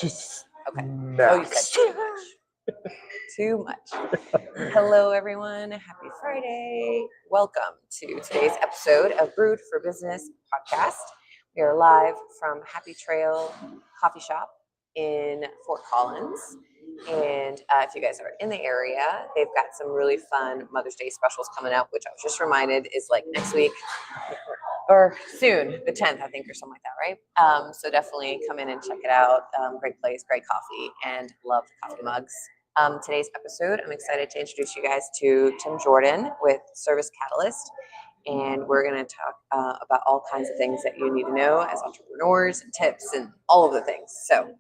Just Okay. max. Oh, you said too much. Too much. Hello, everyone. Happy Friday. Welcome to today's episode of Brewed for Business podcast. We are live from Happy Trail Coffee Shop in Fort Collins. And if you guys are in the area, they've got some really fun Mother's Day specials coming up, which I was just reminded is like next week or soon, the 10th, I think, or something like that, right? So definitely come in and check it out. Great place, great coffee, and love the coffee mugs. Today's episode, I'm excited to introduce you guys to Tim Jordan with Service Catalyst. And we're going to talk about all kinds of things that you need to know as entrepreneurs and tips and all of the things. So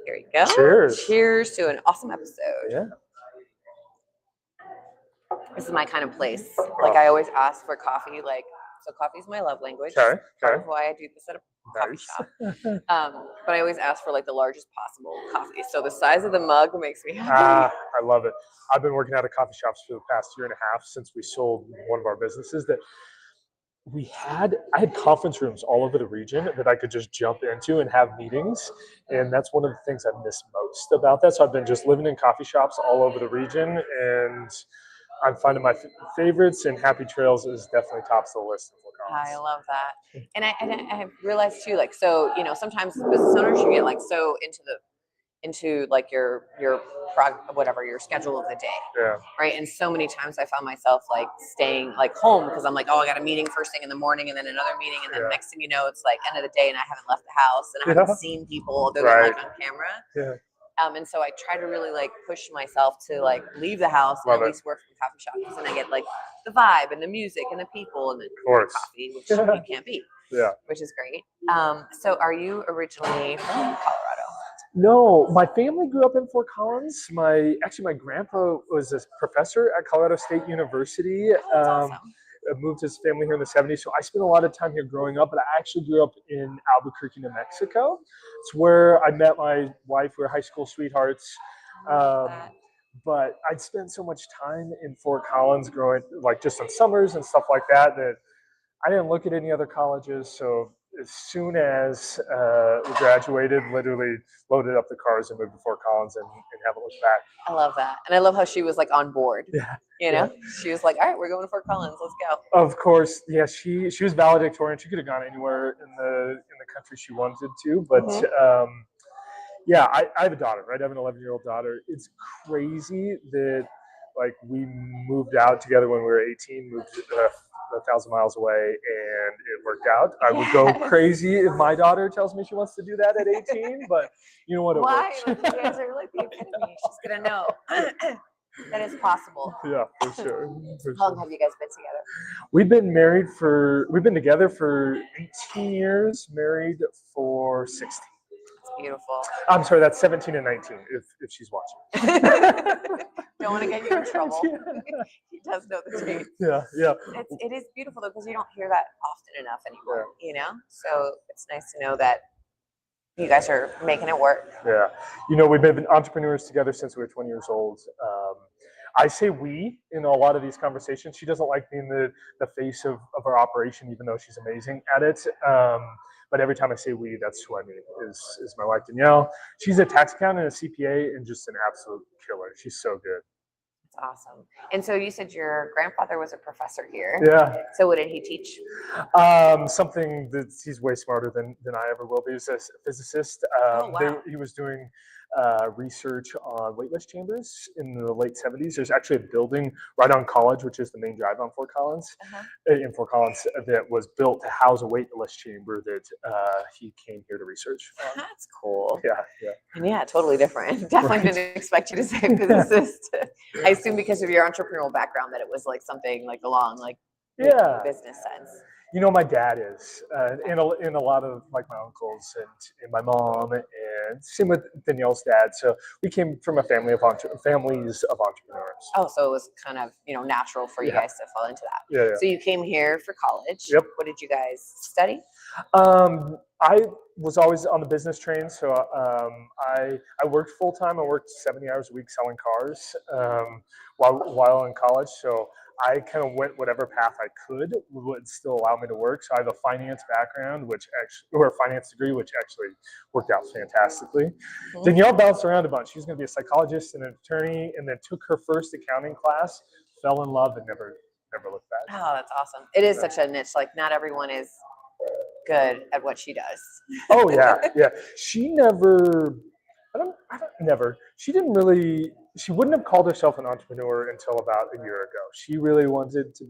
here you go. Cheers. Cheers to an awesome episode. Yeah. This is my kind of place. Like I always ask for coffee. Like, so coffee is my love language. Okay. Part of why I do this at a coffee shop. But I always ask for like the largest possible coffee. So the size of the mug makes me happy. I love it. I've been working out of coffee shops for the past year and a half since we sold one of our businesses that I had conference rooms all over the region that I could just jump into and have meetings. And that's one of the things I miss most about that. So I've been just living in coffee shops all over the region, and I'm finding my favorites, and Happy Trails is definitely tops the list. I love that. And I have realized too, like, so, you know, sometimes business owners, you get like so into like your schedule of the day. Yeah. Right. And so many times I found myself like staying like home because I'm like, oh, I got a meeting first thing in the morning and then another meeting. And then next thing you know, it's like end of the day and I haven't left the house and I haven't seen people other than like on camera. Yeah. And so I try to really like push myself to like leave the house and at least work from the coffee shop because then I get like the vibe and the music and the people and the coffee, which you can't beat. Yeah. Which is great. So are you originally from Colorado? No, my family grew up in Fort Collins. My grandpa was a professor at Colorado State University. That's awesome. Moved his family here in the 70s. So I spent a lot of time here growing up, but I actually grew up in Albuquerque, New Mexico. It's where I met my wife. We were high school sweethearts. But I'd spent so much time in Fort Collins growing, like just on summers and stuff like that, that I didn't look at any other colleges. So as soon as we graduated, literally loaded up the cars and moved to Fort Collins and haven't looked back. I love that. And I love how she was like on board. Yeah. You know, she was like, all right, we're going to Fort Collins. Let's go. Of course. Yeah. She was valedictorian. She could have gone anywhere in the country she wanted to. But yeah, I have a daughter, right? I have an 11-year-old daughter. It's crazy that like we moved out together when we were 18, moved 1,000 miles away, and it worked out. I would go crazy if my daughter tells me she wants to do that at 18, but you know what? Why? Like, you guys are like the epitome. She's gonna know that it's possible. Yeah, for sure. How long have you guys been together? We've been together for 18 years, married for 16. That's beautiful. I'm sorry, that's 17 and 19 if she's watching. Don't want to get you in trouble. He does know the dates. Yeah. It is beautiful though because you don't hear that often enough anymore. You know, so it's nice to know that you guys are making it work. Yeah, you know, we've been entrepreneurs together since we were 20 years old. I say we in a lot of these conversations. She doesn't like being the face of our operation, even though she's amazing at it. But every time I say we, that's who I mean is my wife, Danielle. She's a tax accountant and a CPA and just an absolute killer. She's so good. That's awesome. And so you said your grandfather was a professor here. Yeah. So what did he teach? Something that he's way smarter than I ever will be. He was a physicist. He was doing research on weightless chambers in the late 70s. There's actually a building right on College, which is the main drive on Fort Collins, in Fort Collins, that was built to house a weightless chamber that he came here to research. That's cool. Yeah. And yeah, totally different. Definitely didn't expect you to say physicist. I assume because of your entrepreneurial background that it was like something like along like business sense. You know, my dad is, and a lot of like my uncles and my mom, and same with Danielle's dad. So we came from a families of entrepreneurs. Oh, so it was kind of, you know, natural for you guys to fall into that. Yeah. So you came here for college. Yep. What did you guys study? I was always on the business train, so I worked full time. I worked 70 hours a week selling cars while in college. So I kind of went whatever path I could would still allow me to work. So I have a finance background, or a finance degree, which actually worked out fantastically. Mhm. Danielle bounced around a bunch. She was going to be a psychologist and an attorney, and then took her first accounting class, fell in love, and never looked back. Oh, that's awesome. It is such a niche. Like not everyone is good at what she does. Oh yeah, yeah. She never. She wouldn't have called herself an entrepreneur until about a year ago. She really wanted to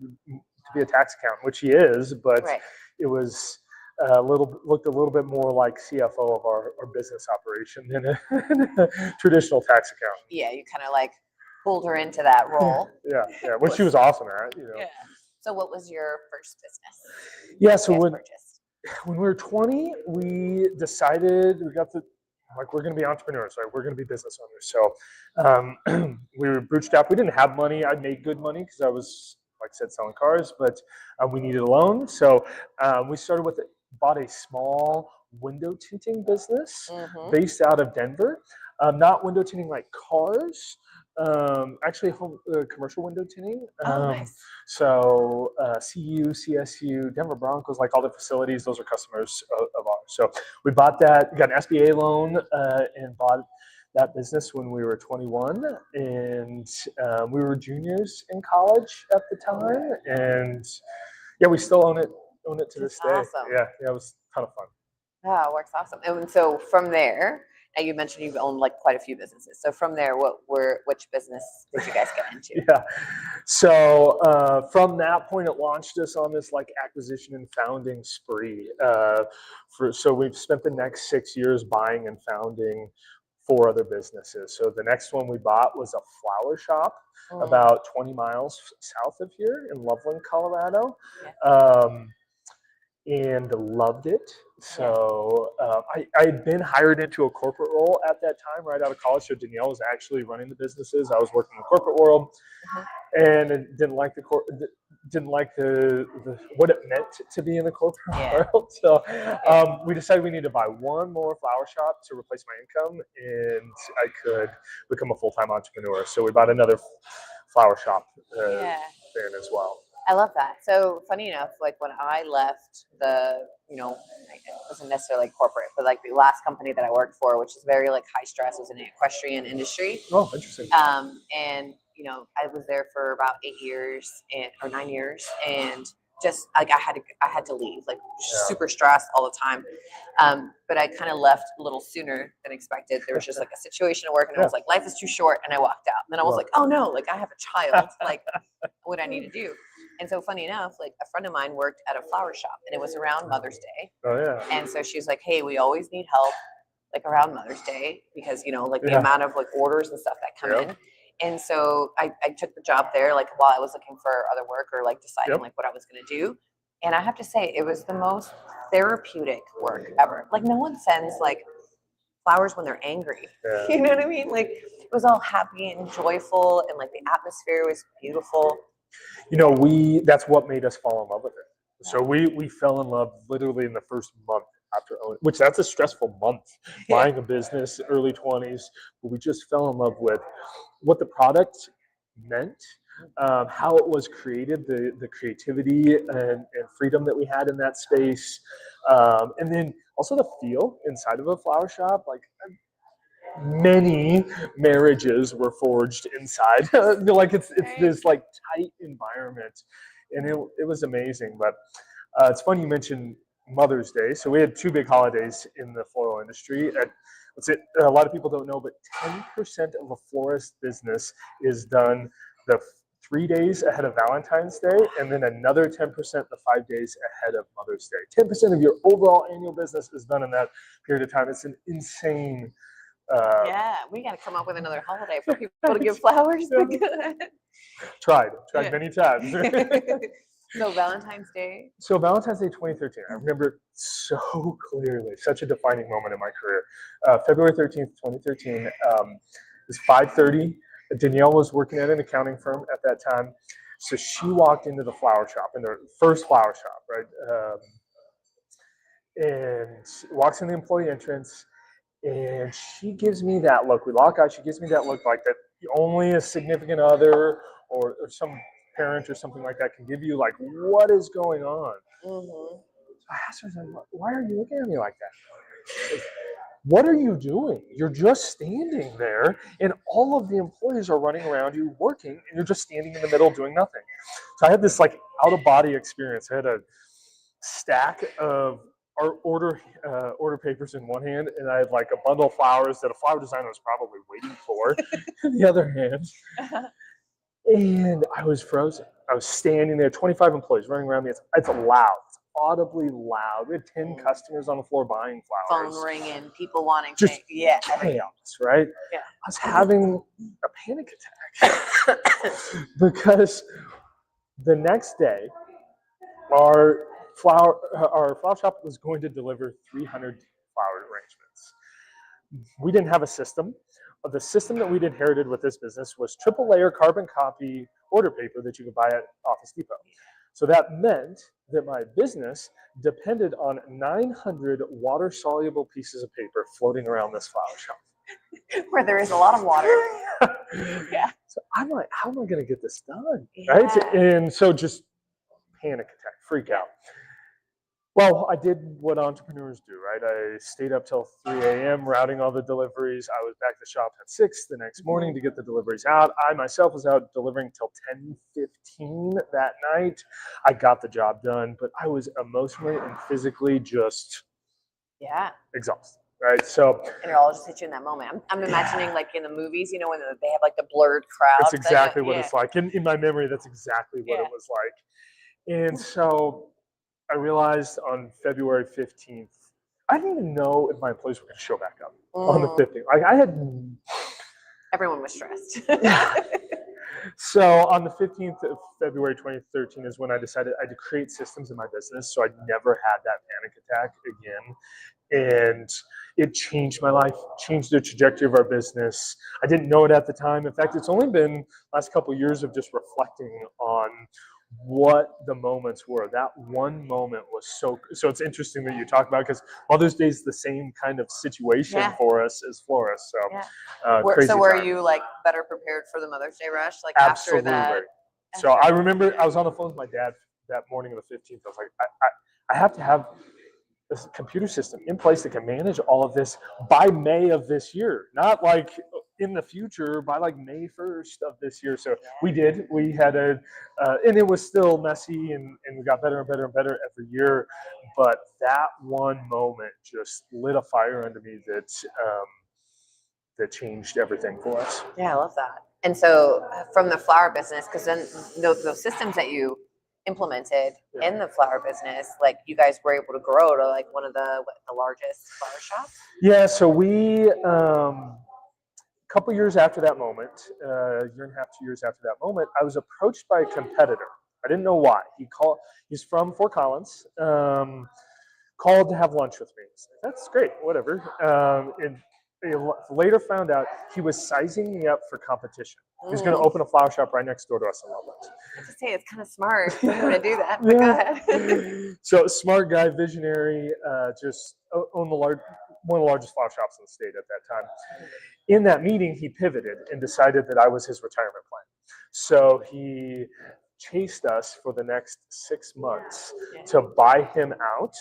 be a tax accountant, which she is, but Right. it was looked a little bit more like CFO of our business operation than a traditional tax accountant. Yeah, you kind of like pulled her into that role. Yeah, which she was awesome at. Yeah. So what was your first business? Yeah, so you guys when purchased? we were 20, we decided we're going to be entrepreneurs, right? We're going to be business owners. So we were bootstrapped. We didn't have money. I made good money because I was, like I said, selling cars, but we needed a loan. So we bought a small window tinting business based out of Denver. Not window tinting like cars, actually commercial window tinting. Nice. So CU, CSU, Denver Broncos, like all the facilities, those are customers of ours. So we bought that, got an SBA loan, and bought that business when we were 21, and we were juniors in college at the time, and yeah, we still own it to this day. Awesome. Yeah, it was a ton of fun. Oh, it works awesome. And so from there, now you mentioned you've owned like quite a few businesses. So from there, which business did you guys get into? Yeah. So from that point, it launched us on this like acquisition and founding spree. So we've spent the next 6 years buying and founding 4 other businesses. So the next one we bought was a flower shop about 20 miles south of here in Loveland, Colorado. Yeah. And loved it. So I had been hired into a corporate role at that time, right out of college. So Danielle was actually running the businesses. I was working in the corporate world, and didn't like what it meant to be in the corporate world. So we decided we needed to buy one more flower shop to replace my income, and I could become a full-time entrepreneur. So we bought another flower shop then as well. I love that. So funny enough, like when I left it wasn't necessarily corporate, but like the last company that I worked for, which is very like high stress, was in the equestrian industry. Oh, interesting. And I was there for about 8 years or 9 years, and just like I had to leave, like super stressed all the time. But I kind of left a little sooner than expected. There was just like a situation at work, and I was like, life is too short, and I walked out. And then I was like, oh no, like I have a child, like what I need to do. And so funny enough, like a friend of mine worked at a flower shop, and it was around Mother's Day. Oh yeah. And so she's like, hey, we always need help like around Mother's Day because like the amount of like orders and stuff that come in. And so I took the job there like while I was looking for other work or like deciding like what I was going to do. And I have to say it was the most therapeutic work ever. Like no one sends like flowers when they're angry. You know what I mean? Like it was all happy and joyful, and like the atmosphere was beautiful. That's what made us fall in love with it. So we fell in love literally in the first month after owning, which that's a stressful month, buying a business, early 20s, but we just fell in love with what the product meant, how it was created, the creativity and freedom that we had in that space, and then also the feel inside of a flower shop. Like many marriages were forged inside. Like it's this like tight environment, and it was amazing. But it's funny you mentioned Mother's Day. So we had 2 big holidays in the floral industry. A lot of people don't know, but 10% of a florist business is done the 3 days ahead of Valentine's Day, and then another 10% the 5 days ahead of Mother's Day. 10% of your overall annual business is done in that period of time. It's an insane. We got to come up with another holiday for people to give flowers. Tried many times. So Valentine's Day. So Valentine's Day 2013, I remember it so clearly. Such a defining moment in my career. February 13th, 2013. It was 5:30. Danielle was working at an accounting firm at that time, so she walked into the flower shop, in the first flower shop, right? And walks in the employee entrance. And she gives me that look. We lock eyes. She gives me that look like that only a significant other or some parent or something like that can give you, like, what is going on? Mm-hmm. I asked her, why are you looking at me like that? What are you doing? You're just standing there, and all of the employees are running around you working, and you're just standing in the middle doing nothing. So I had this like out-of-body experience. I had a stack of our order papers in one hand, and I had like a bundle of flowers that a flower designer was probably waiting for in the other hand. And I was frozen. I was standing there, 25 employees running around me. It's loud. It's audibly loud. We had 10 customers on the floor buying flowers. Phone ringing, people wanting Just things. Yeah. chaos, right? Yeah. I was having a panic attack because the next day, our flower shop was going to deliver 300 flower arrangements. We didn't have a system. The system that we'd inherited with this business was triple layer carbon copy order paper that you could buy at Office Depot. So that meant that my business depended on 900 water soluble pieces of paper floating around this flower shop. Where there is a lot of water. Yeah. So I'm like, how am I going to get this done? Yeah. Right? And so just panic attack, freak out. Well, I did what entrepreneurs do, right? I stayed up till 3 a.m. routing all the deliveries. I was back at the shop at 6 the next morning to get the deliveries out. I myself was out delivering till 10:15 that night. I got the job done, but I was emotionally and physically just exhausted, right? So and it all just hit you in that moment. I'm imagining like in the movies, you know, when they have like the blurred crowd. That's exactly what it's like. In my memory, that's exactly what it was like. And so I realized on February 15th, I didn't even know if my employees were going to show back up on the 15th. Like everyone was stressed. So on the 15th of February 2013 is when I decided I had to create systems in my business so I never had that panic attack again. And it changed my life, changed the trajectory of our business. I didn't know it at the time. In fact, it's only been the last couple of years of just reflecting on what the moments were. That one moment was so it's interesting that you talk about it because Mother's Day is the same kind of situation for us as florists. So were you like better prepared for the Mother's Day rush? Like absolutely. After that? So I remember I was on the phone with my dad that morning of the 15th. I was like, I have to have this computer system in place that can manage all of this by May of this year, not like in the future, by like May 1st of this year. So we did. We had and it was still messy, and we got better and better and better every year. But that one moment just lit a fire under me that changed everything for us. Yeah, I love that. And so from the flower business, because then those systems that you implemented in the flower business, like you guys were able to grow to like one of the largest flower shops? Yeah, so we a couple years after that moment, a year and a half, 2 years after that moment, I was approached by a competitor. I didn't know why. He's from Fort Collins, called to have lunch with me. That's great, whatever. And later found out he was sizing me up for competition. He was going to open a flower shop right next door to us in Loveland. I have to say, it's kind of smart for him to do that, but go ahead. So smart guy, visionary, just owned one of the largest flower shops in the state at that time. In that meeting, he pivoted and decided that I was his retirement plan. So he chased us for the next 6 months to buy him out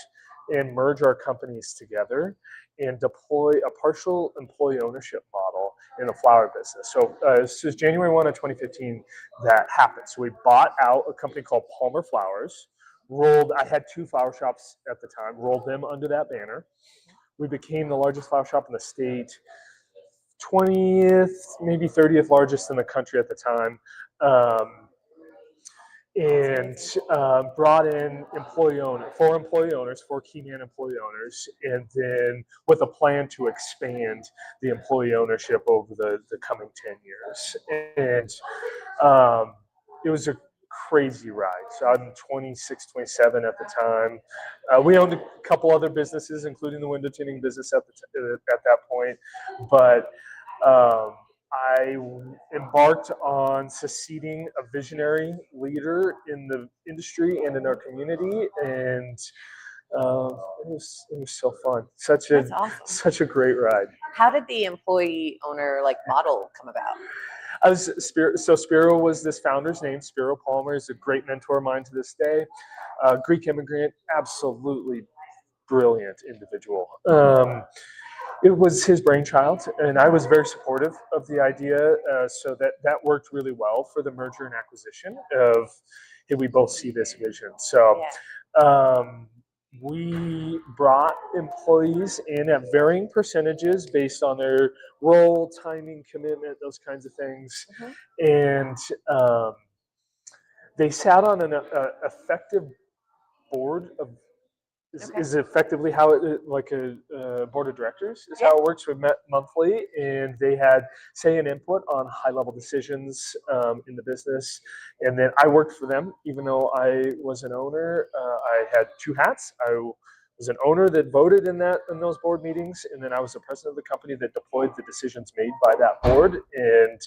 and merge our companies together and deploy a partial employee ownership model in the flower business. So this is January 1 of 2015 that happened. So we bought out a company called Palmer Flowers, I had 2 flower shops at the time, rolled them under that banner. We became the largest flower shop in the state, 20th, maybe 30th largest in the country at the time. And brought in 4 employee owners, 4 key man employee owners, and then with a plan to expand the employee ownership over the coming 10 years. And it was a crazy ride. So I'm 26, 27 at the time. We owned a couple other businesses, including the window tinting business at that point. But I embarked on succeeding a visionary leader in the industry and in our community, and it was so fun. Such a great ride. How did the employee owner model come about? I was Spiro was this founder's name. Spiro Palmer is a great mentor of mine to this day. Greek immigrant, absolutely brilliant individual. It was his brainchild, and I was very supportive of the idea, so that worked really well for the merger and acquisition of, hey, we both see this vision. So we brought employees in at varying percentages based on their role, timing, commitment, those kinds of things. And they sat on an effective board of is effectively how it, like a board of directors is how it works. We met monthly, and they had say and input on high level decisions in the business. And then I worked for them, even though I was an owner. I had two hats. I was an owner that voted in those board meetings, and then I was the president of the company that deployed the decisions made by that board. And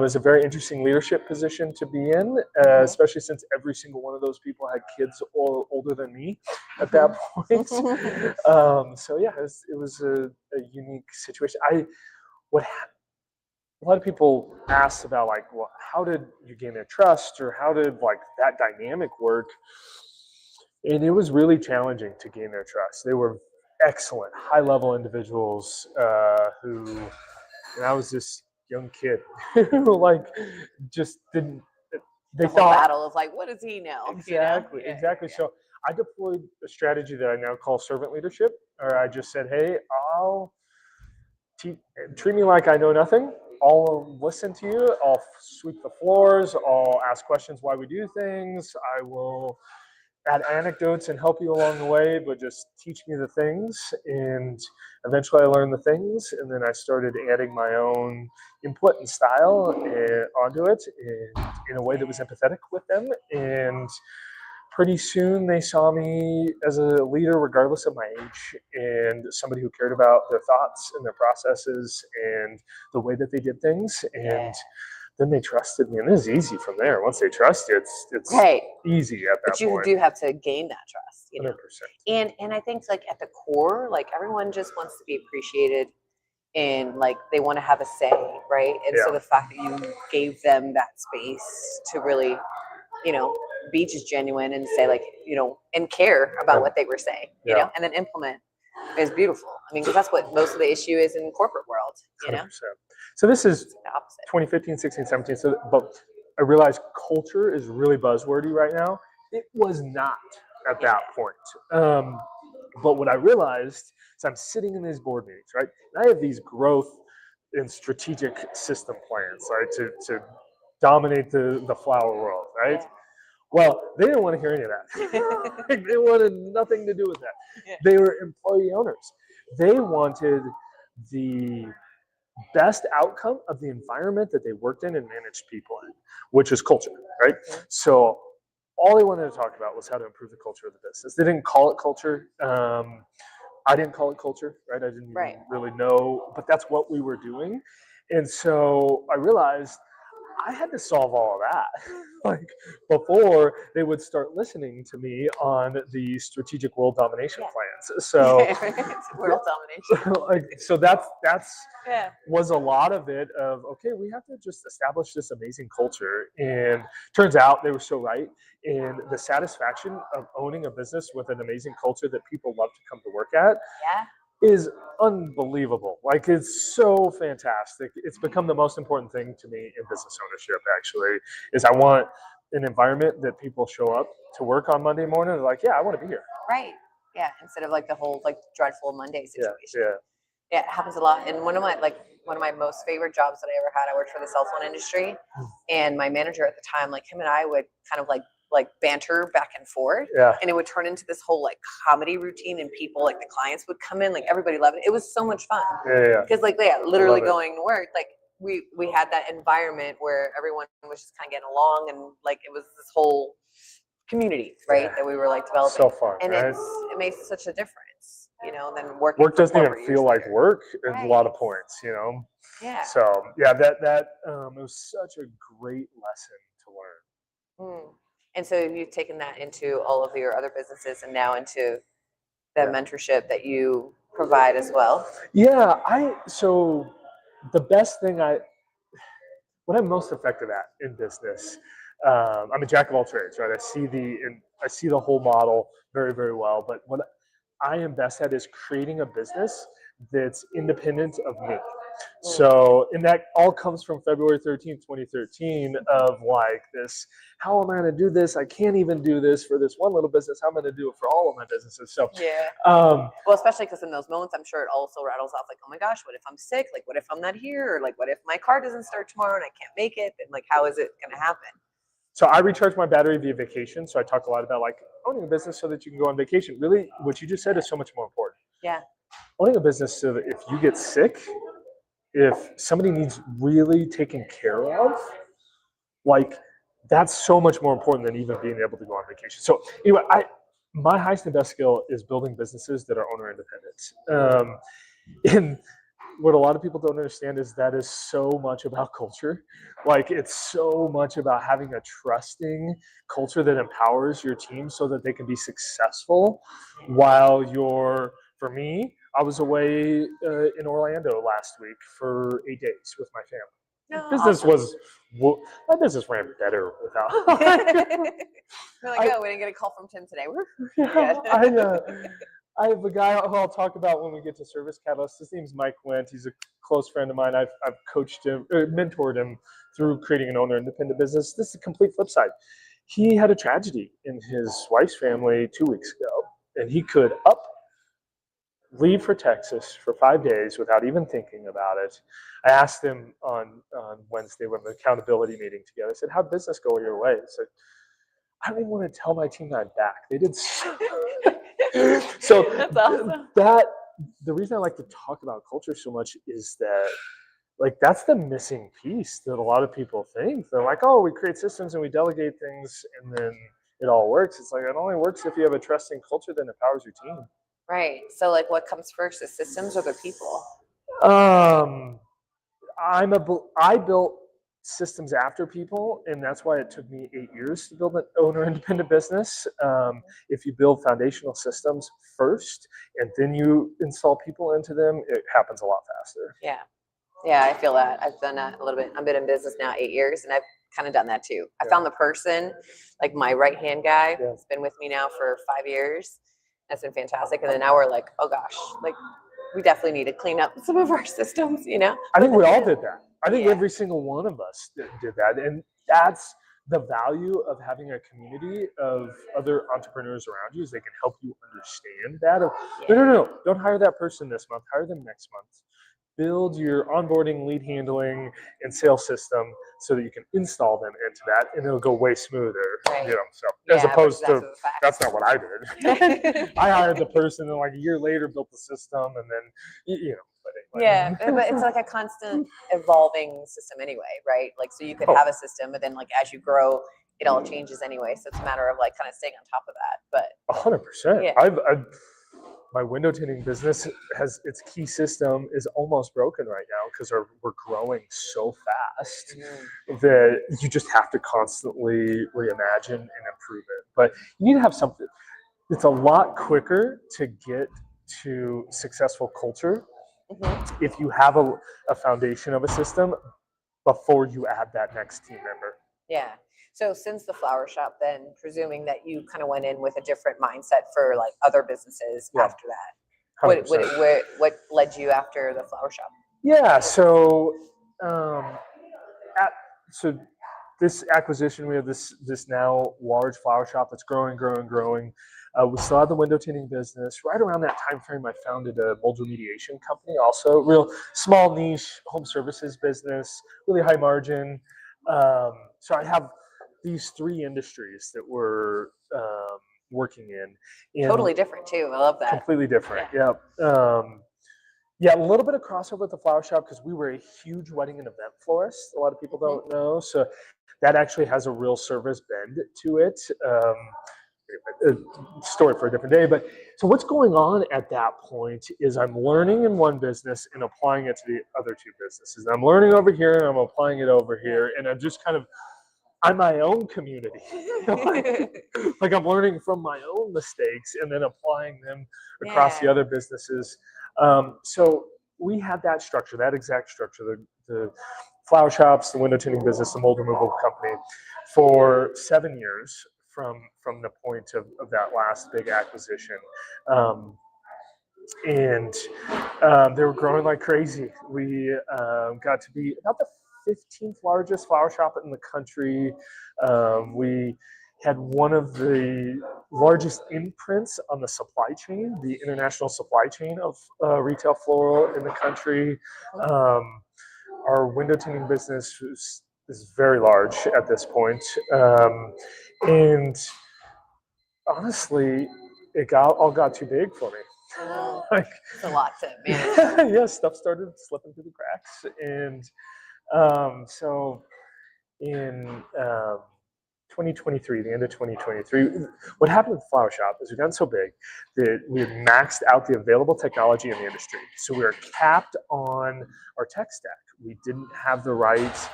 it's a very interesting leadership position to be in, especially since every single one of those people had kids older than me at that point. So yeah, it was a unique situation. A lot of people ask about, like, well, how did you gain their trust, or how did like that dynamic work? And it was really challenging to gain their trust. They were excellent, high-level individuals who, and I was this young kid who like just didn't. They the whole thought battle of like, what does he know? Exactly, you know? exactly. So I deployed a strategy that I now call servant leadership, or I just said, hey, I'll treat me like I know nothing. I'll listen to you. I'll sweep the floors. I'll ask questions why we do things. I will add anecdotes and help you along the way, but just teach me the things. And eventually I learned the things, and then I started adding my own input and style onto it in a way that was empathetic with them. And pretty soon they saw me as a leader regardless of my age, and somebody who cared about their thoughts and their processes and the way that they did things. And then they trusted me, and this is easy from there. Once they trust you, it's easy at that point. But you do have to gain that trust, you know. 100%. And I think, like, at the core, like, everyone just wants to be appreciated, and like they want to have a say, right? And so the fact that you gave them that space to really, you know, be just genuine and say, like, you know, and care about what they were saying, you know, and then implement is beautiful. I mean, because that's what most of the issue is in the corporate world, you know. 100%. So this is the opposite. 2015, 16, 17. So, but I realize culture is really buzzwordy right now. It was not at that point. But what I realized is I'm sitting in these board meetings, right? And I have these growth and strategic system plans, right, to dominate the flower world, right? Yeah. Well, they didn't want to hear any of that. They wanted nothing to do with that. Yeah. They were employee owners. They wanted the best outcome of the environment that they worked in and managed people in, which is culture, right? Mm-hmm. So all they wanted to talk about was how to improve the culture of the business. They didn't call it culture. I didn't call it culture, right? I didn't really know, but that's what we were doing. And so I realized I had to solve all of that, like, before they would start listening to me on the strategic world domination plans. So world domination. Like, so that's was a lot of it of, okay, we have to just establish this amazing culture. And turns out they were so right. And the satisfaction of owning a business with an amazing culture that people love to come to work at is unbelievable. Like, it's so fantastic. It's become the most important thing to me in business ownership, actually, is I want an environment that people show up to work on Monday morning. They're like, yeah, I want to be here. Right. Yeah. Instead of like the whole like dreadful Monday situation. Yeah. It happens a lot. And one of my most favorite jobs that I ever had, I worked for the cell phone industry, and my manager at the time, like, him and I would kind of like banter back and forth, and it would turn into this whole like comedy routine, and people, like, the clients would come in, like, everybody loved it. It was so much fun because literally going to work, like, we had that environment where everyone was just kind of getting along, and like it was this whole community, right, that we were like developing. So fun, and right? it makes such a difference, you know, than work doesn't even feel like work at a lot of points, you know. So that it was such a great lesson to learn. And so you've taken that into all of your other businesses, and now into the mentorship that you provide as well. Yeah, so the best thing what I'm most effective at in business. I'm a jack of all trades, right? I see the whole model very, very well. But what I am best at is creating a business that's independent of me. So, and that all comes from February 13th, 2013 of like this, how am I going to do this? I can't even do this for this one little business. How am I going to do it for all of my businesses? So, yeah. Well, especially because in those moments, I'm sure it also rattles off like, oh my gosh, what if I'm sick? Like, what if I'm not here? Or like, what if my car doesn't start tomorrow and I can't make it? And like, how is it going to happen? So I recharge my battery via vacation. So I talk a lot about like owning a business so that you can go on vacation. Really, what you just said is so much more important. Yeah. Owning a business so that if you get sick, if somebody needs really taken care of, like that's so much more important than even being able to go on vacation. So anyway, my highest and best skill is building businesses that are owner independent. And what a lot of people don't understand is that is so much about culture. Like it's so much about having a trusting culture that empowers your team so that they can be successful while you're, for me, I was away in Orlando last week for 8 days with my family. No, Business awesome. my business ran better without. We're like, oh, we didn't get a call from Tim today. I have a guy who I'll talk about when we get to Service Catalyst. His name's Mike Wendt. He's a close friend of mine. I've coached him, mentored him through creating an owner independent business. This is the complete flip side. He had a tragedy in his wife's family 2 weeks ago, and he could leave for Texas for 5 days without even thinking about it. I asked him on Wednesday when the accountability meeting together, I said, how'd business go your way? He said, I don't even want to tell my team I'm back. They did so that's awesome. The reason I like to talk about culture so much is that like that's the missing piece that a lot of people think. They're like, oh, we create systems and we delegate things and then it all works. It's like it only works if you have a trusting culture that empowers your team. Right. So like what comes first, the systems or the people? I built systems after people, and that's why it took me 8 years to build an owner independent business. If you build foundational systems first and then you install people into them, it happens a lot faster. Yeah, I feel that. I've done that a little bit. I've been in business now 8 years, and I've kind of done that too. I found the person, like my right-hand guy, who's been with me now for 5 years. That's been fantastic. And then now we're like, oh gosh, like we definitely need to clean up some of our systems, you know? I think we all did that. I think every single one of us did that. And that's the value of having a community of other entrepreneurs around you is they can help you understand that. No. Don't hire that person this month. Hire them next month. Build your onboarding, lead handling, and sales system so that you can install them into that, and it'll go way smoother. Right. You know, so as opposed to that's not what I did. I hired the person, and like a year later, built the system, and then you know. But anyway. Yeah, but it's like a constant evolving system anyway, right? Like so you could have a system, but then like as you grow, it all changes anyway. So it's a matter of like kind of staying on top of that. But 100%. Yeah. I've my window tinting business has its key system is almost broken right now because we're growing so fast that you just have to constantly reimagine and improve it. But you need to have something. It's a lot quicker to get to successful culture if you have a foundation of a system before you add that next team member. Yeah. So since the flower shop, then presuming that you kind of went in with a different mindset for like other businesses after that, what led you after the flower shop? Yeah. So, so this acquisition, we have this now large flower shop that's growing. We still have the window tinting business. Right around that time frame, I founded a mold remediation company, also real small niche home services business, really high margin. So I have these three industries that we're working in. Totally different too. I love that. Completely different. Yeah, a little bit of crossover with the flower shop because we were a huge wedding and event florist. A lot of people don't know. So that actually has a real service bend to it. A story for a different day. But so what's going on at that point is I'm learning in one business and applying it to the other two businesses. I'm learning over here and I'm applying it over here. And I'm just I'm my own community. like I'm learning from my own mistakes and then applying them across the other businesses. So we had that structure, that exact structure. The flower shops, the window tinting business, the mold removal company for 7 years from the point of that last big acquisition. And they were growing like crazy. We got to be about the 15th largest flower shop in the country. We had one of the largest imprints on the supply chain, the international supply chain of retail floral in the country. Our window tinting business is very large at this point. And honestly, it all got too big for me. Like, It's a lot to manage. yeah, stuff started slipping through the cracks. And so in 2023, the end of 2023, what happened with the flower shop is we've gotten so big that we had maxed out the available technology in the industry. So we were capped on our tech stack. We didn't have the right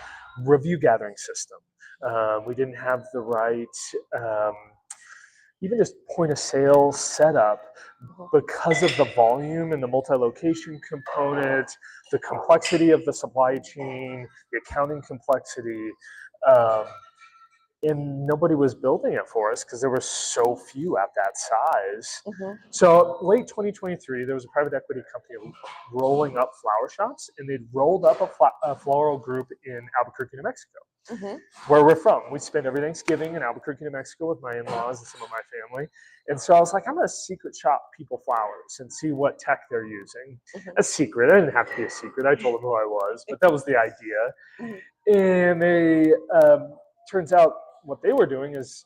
review gathering system. We didn't have the right even just point of sale setup because of the volume and the multi-location component, the complexity of the supply chain, the accounting complexity. And nobody was building it for us because there were so few at that size. So late 2023, there was a private equity company rolling up flower shops, and they'd rolled up a floral group in Albuquerque, New Mexico, where we're from. We spend every Thanksgiving in Albuquerque, New Mexico with my in-laws and some of my family. And so I was like, I'm going to secret shop people flowers and see what tech they're using. A secret. It didn't have to be a secret. I told them who I was, but that was the idea. And they, turns out, what they were doing is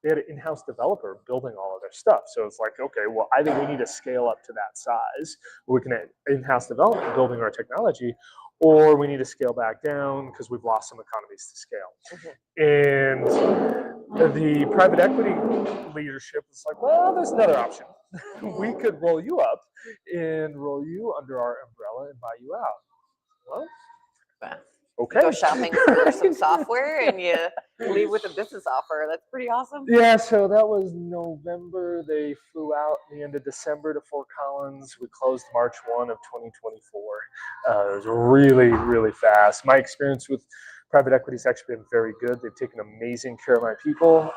they had an in-house developer building all of their stuff. So it's like, okay, well, either we need to scale up to that size, where we can have in-house development building our technology, or we need to scale back down because we've lost some economies to scale. And the private equity leadership was like, well, there's another option. We could roll you up and roll you under our umbrella and buy you out. Well, okay. Go shopping for some software and you leave with a business offer. That's pretty awesome. Yeah, so that was November. They flew out at the end of December to Fort Collins. We closed March 1 of 2024. It was really, really fast. My experience with private equity has actually been very good. They've taken amazing care of my people,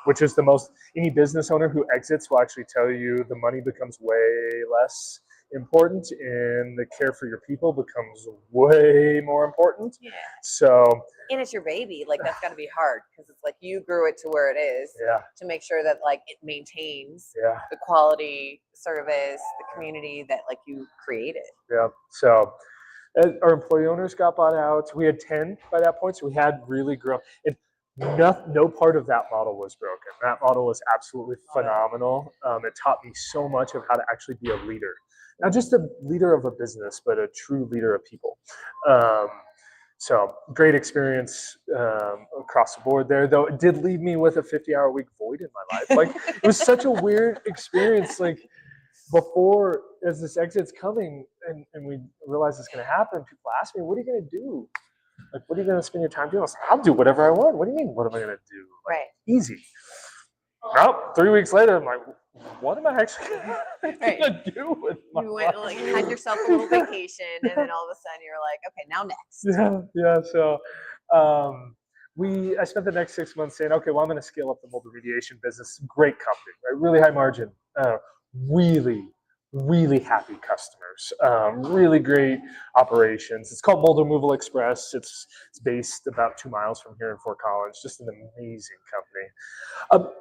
which is the most, any business owner who exits will actually tell you the money becomes way less important and the care for your people becomes way more important. Yeah. So, and it's your baby. Like, that's got to be hard because it's like you grew it to where it is. Yeah. To make sure that like it maintains the quality service, the community that like you created. Yeah. So our employee owners got bought out. We had 10 by that point, so we had really grown. And no part of that model was broken. That model was absolutely phenomenal. It taught me so much of how to actually be a leader. Not just a leader of a business, but a true leader of people. So great experience across the board there, though it did leave me with a 50-hour week void in my life. Like, it was such a weird experience. Like, before, as this exit's coming and we realize it's going to happen, people ask me, what are you going to do? Like, what are you going to spend your time doing? I was like, I'll do whatever I want. What do you mean, what am I going to do? Like, easy. Well, 3 weeks later, I'm like, what am I actually going to do with my life? You went, like, had yourself a little vacation, and then all of a sudden you're like, okay, now next. Yeah. So I spent the next 6 months saying, okay, well, I'm going to scale up the mold remediation business. Great company, right? Really high margin, really, really happy customers, really great operations. It's called Mold Removal Express. It's based about 2 miles from here in Fort Collins. Just an amazing company.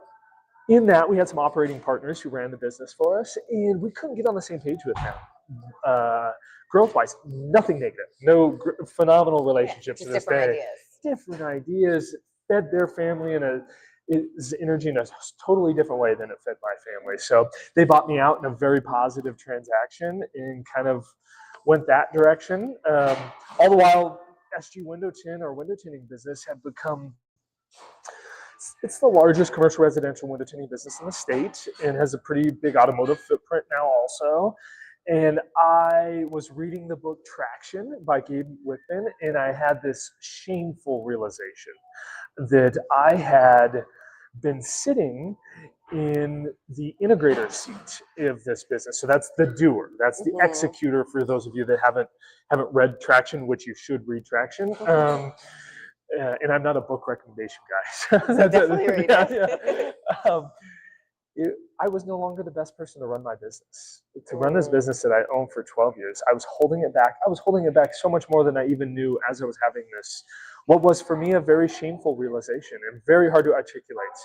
In that, we had some operating partners who ran the business for us, and we couldn't get on the same page with them. Growth-wise, nothing negative. No phenomenal relationships to this day. Different ideas. Fed their family in his energy in a totally different way than it fed my family. So they bought me out in a very positive transaction and kind of went that direction. All the while, SG Window Tin, our window tinting business, had become, it's the largest commercial residential window tinting business in the state and has a pretty big automotive footprint now also. And I was reading the book Traction by Gabe Whitman, and I had this shameful realization that I had been sitting in the integrator seat of this business. So that's the doer, that's the executor. For those of you that haven't read Traction, which you should read Traction. And I'm not a book recommendation guy. So definitely read it. I was no longer the best person to run my business. To run this business that I owned for 12 years, I was holding it back. I was holding it back so much more than I even knew as I was having this, what was for me a very shameful realization and very hard to articulate.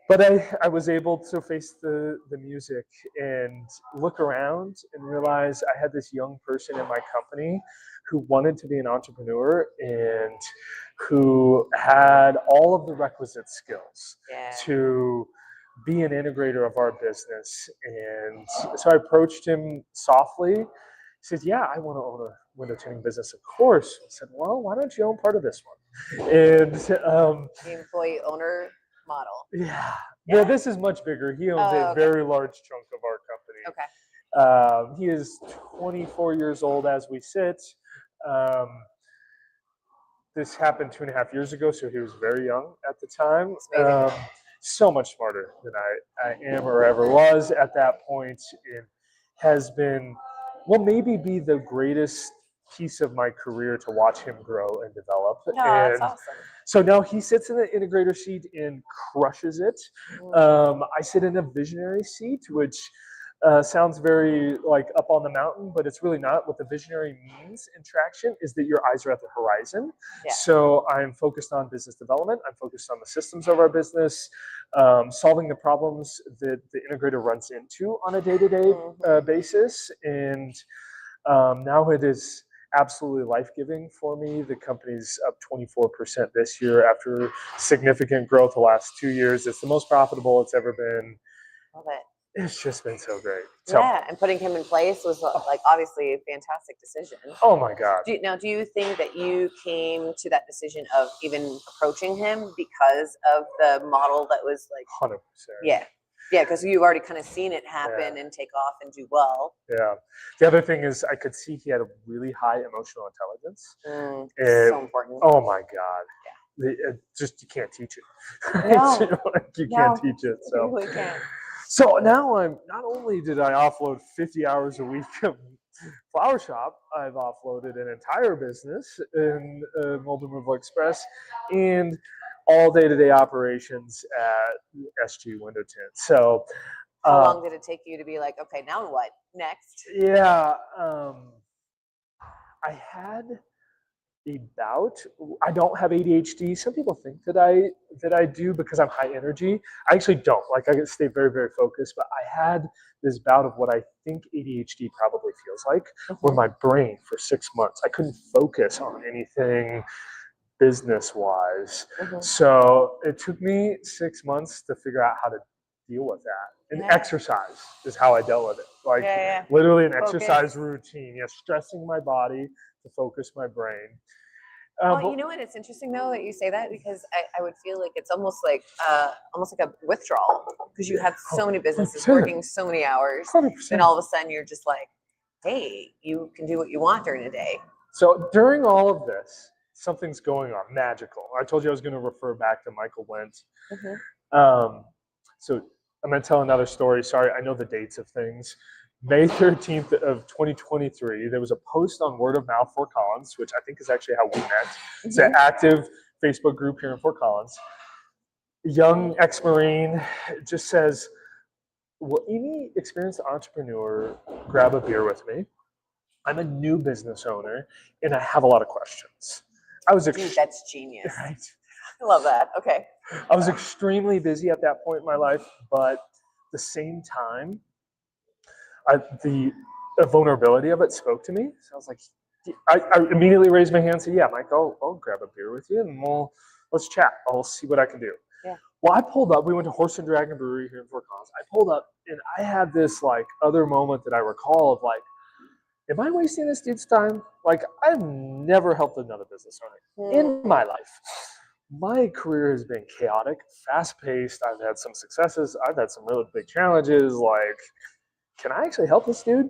But I was able to face the music and look around and realize I had this young person in my company who wanted to be an entrepreneur and who had all of the requisite skills to be an integrator of our business. And so I approached him softly. He said, yeah, I want to own a window tinting business, of course. I said, well, why don't you own part of this one? And the employee owner model. Yeah, this is much bigger. He owns a very large chunk of our company. He is 24 years old as we sit. This happened 2.5 years ago, so he was very young at the time. So much smarter than I am or ever was at that point. It has been, will maybe be the greatest piece of my career to watch him grow and develop. That's awesome. So now he sits in the integrator seat and crushes it. I sit in a visionary seat, which sounds very like up on the mountain, but it's really not. What the visionary means in Traction is that your eyes are at the horizon. So I'm focused on business development. I'm focused on the systems of our business, solving the problems that the integrator runs into on a day-to-day basis. And now it is absolutely life-giving for me. The company's up 24% this year after significant growth the last 2 years. It's the most profitable it's ever been. Love it. It's just been so great. So, and putting him in place was like obviously a fantastic decision. Oh my God. Do you think that you came to that decision of even approaching him because of the model that was like 100%. Yeah, because you've already kind of seen it happen and take off and do well. Yeah. The other thing is I could see he had a really high emotional intelligence. So important. Oh my God. Just, you can't teach it. No. You can't teach it. So. You really can't. So now not only did I offload 50 hours a week of Flower Shop, I've offloaded an entire business in Mobile Removal Express and all day-to-day operations at SG Window Tint. So how long did it take you to be like, okay, now what? Next? Yeah. I had a bout. I don't have ADHD. Some people think that I do because I'm high energy. I actually don't. Like, I can stay very, very focused, but I had this bout of what I think ADHD probably feels like, where my brain for 6 months, I couldn't focus on anything business-wise. So it took me 6 months to figure out how to deal with that. And exercise is how I dealt with it. Like literally an exercise routine. Stressing my body to focus my brain. Well, you know what? It's interesting though that you say that, because I would feel like it's almost like a withdrawal, because you have so many businesses working so many hours, 100%. and all of a sudden you're just like, hey, you can do what you want during the day. So during all of this, something's going on, magical. I told you I was going to refer back to Michael Wendt. So I'm going to tell another story. Sorry, I know the dates of things. May 13th of 2023, there was a post on Word of Mouth Fort Collins, which I think is actually how we met. It's an active Facebook group here in Fort Collins. Young ex-Marine just says, will any experienced entrepreneur grab a beer with me? I'm a new business owner, and I have a lot of questions. Dude, that's genius. Right? I love that. Okay. I was extremely busy at that point in my life, but at the same time, the vulnerability of it spoke to me. So I was like, I immediately raised my hand and said, yeah, Mike, I'll grab a beer with you and let's chat. I'll see what I can do. Well, I pulled up. We went to Horse and Dragon Brewery here in Fort Collins. I pulled up and I had this like other moment that I recall of like, am I wasting this dude's time? Like, I've never helped another business owner in my life. My career has been chaotic, fast-paced. I've had some successes. I've had some really big challenges. Like, can I actually help this dude?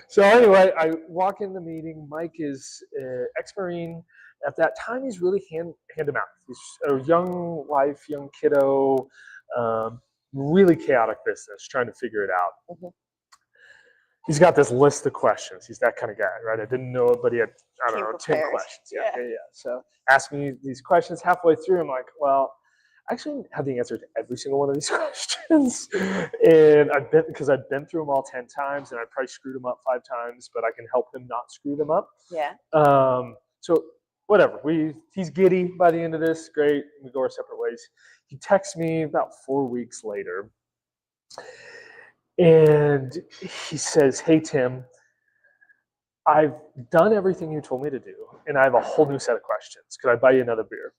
So anyway, I walk in the meeting. Mike is ex-Marine, At that time, he's really hand to mouth. He's a young wife, young kiddo, really chaotic business, trying to figure it out. Mhm. He's got this list of questions. He's that kind of guy, right? I didn't know it, but he had, I don't Came know, prepared. 10 questions. Yeah. So ask me these questions. Halfway through, I'm like, well, I actually have the answer to every single one of these questions. And I've been through them all 10 times, and I probably screwed them up 5 times, but I can help him not screw them up. Yeah. So whatever. He's giddy by the end of this. Great. We go our separate ways. He texts me about 4 weeks later. And he says, "Hey, Tim, I've done everything you told me to do, and I have a whole new set of questions. Could I buy you another beer?"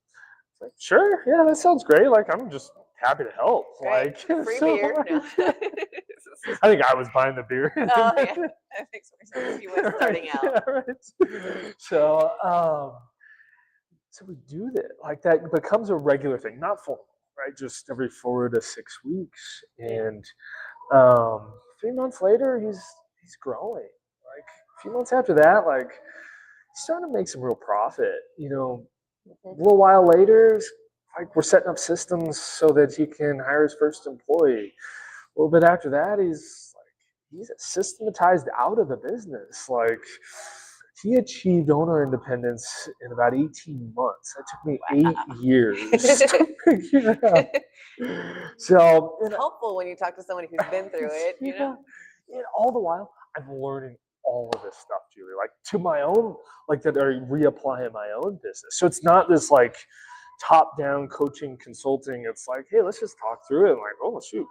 It's like, sure, yeah, that sounds great. Like, I'm just happy to help. Right. Like, Free so, beer. No. I think I was buying the beer. Oh, yeah. That makes more sense. He was starting out. Yeah, right. So we do that. Like, that becomes a regular thing, not formal, right? Just every 4 to 6 weeks. And 3 months later, he's growing. Like, a few months after that, like, he's starting to make some real profit. You know, a little while later, like, we're setting up systems so that he can hire his first employee. A little bit after that, he's systematized out of the business. Like, he achieved owner independence in about 18 months. That took me 8 years to figure out. So it's helpful when you talk to somebody who's been through it, you know? And all the while, I'm learning all of this stuff, Julie, like, to my own, like, that I reapply in my own business. So it's not this like top-down coaching consulting. It's like, hey, let's just talk through it. And like, oh shoot,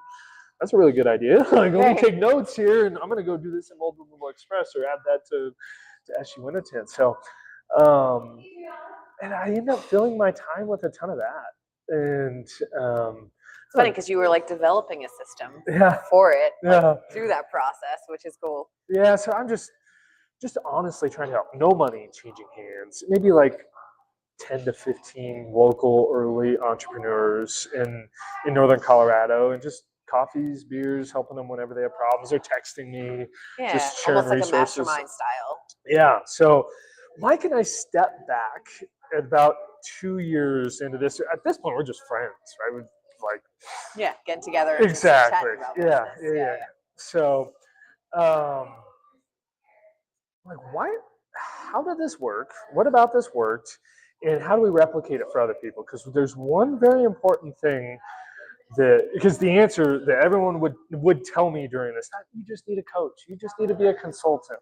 that's a really good idea. Like, let me take notes here, and I'm gonna go do this in Mobile Express or add that to SU Winterton. So, and I end up filling my time with a ton of that. And it's funny because you were like developing a system for it through that process, which is cool. Yeah, so I'm just honestly trying to help. No money changing hands. Maybe like 10 to 15 local early entrepreneurs in Northern Colorado, and just coffees, beers, helping them whenever they have problems. They're texting me, just sharing almost like resources. a mastermind style. Yeah. So Mike and I stepped back at about 2 years into this. At this point, we're just friends, right? We're like, getting together. And exactly. Yeah. So, like, how did this work? What about this worked? And how do we replicate it for other people? Because there's one very important thing because the answer that everyone would tell me during this, you just need a coach. You just need to be a consultant.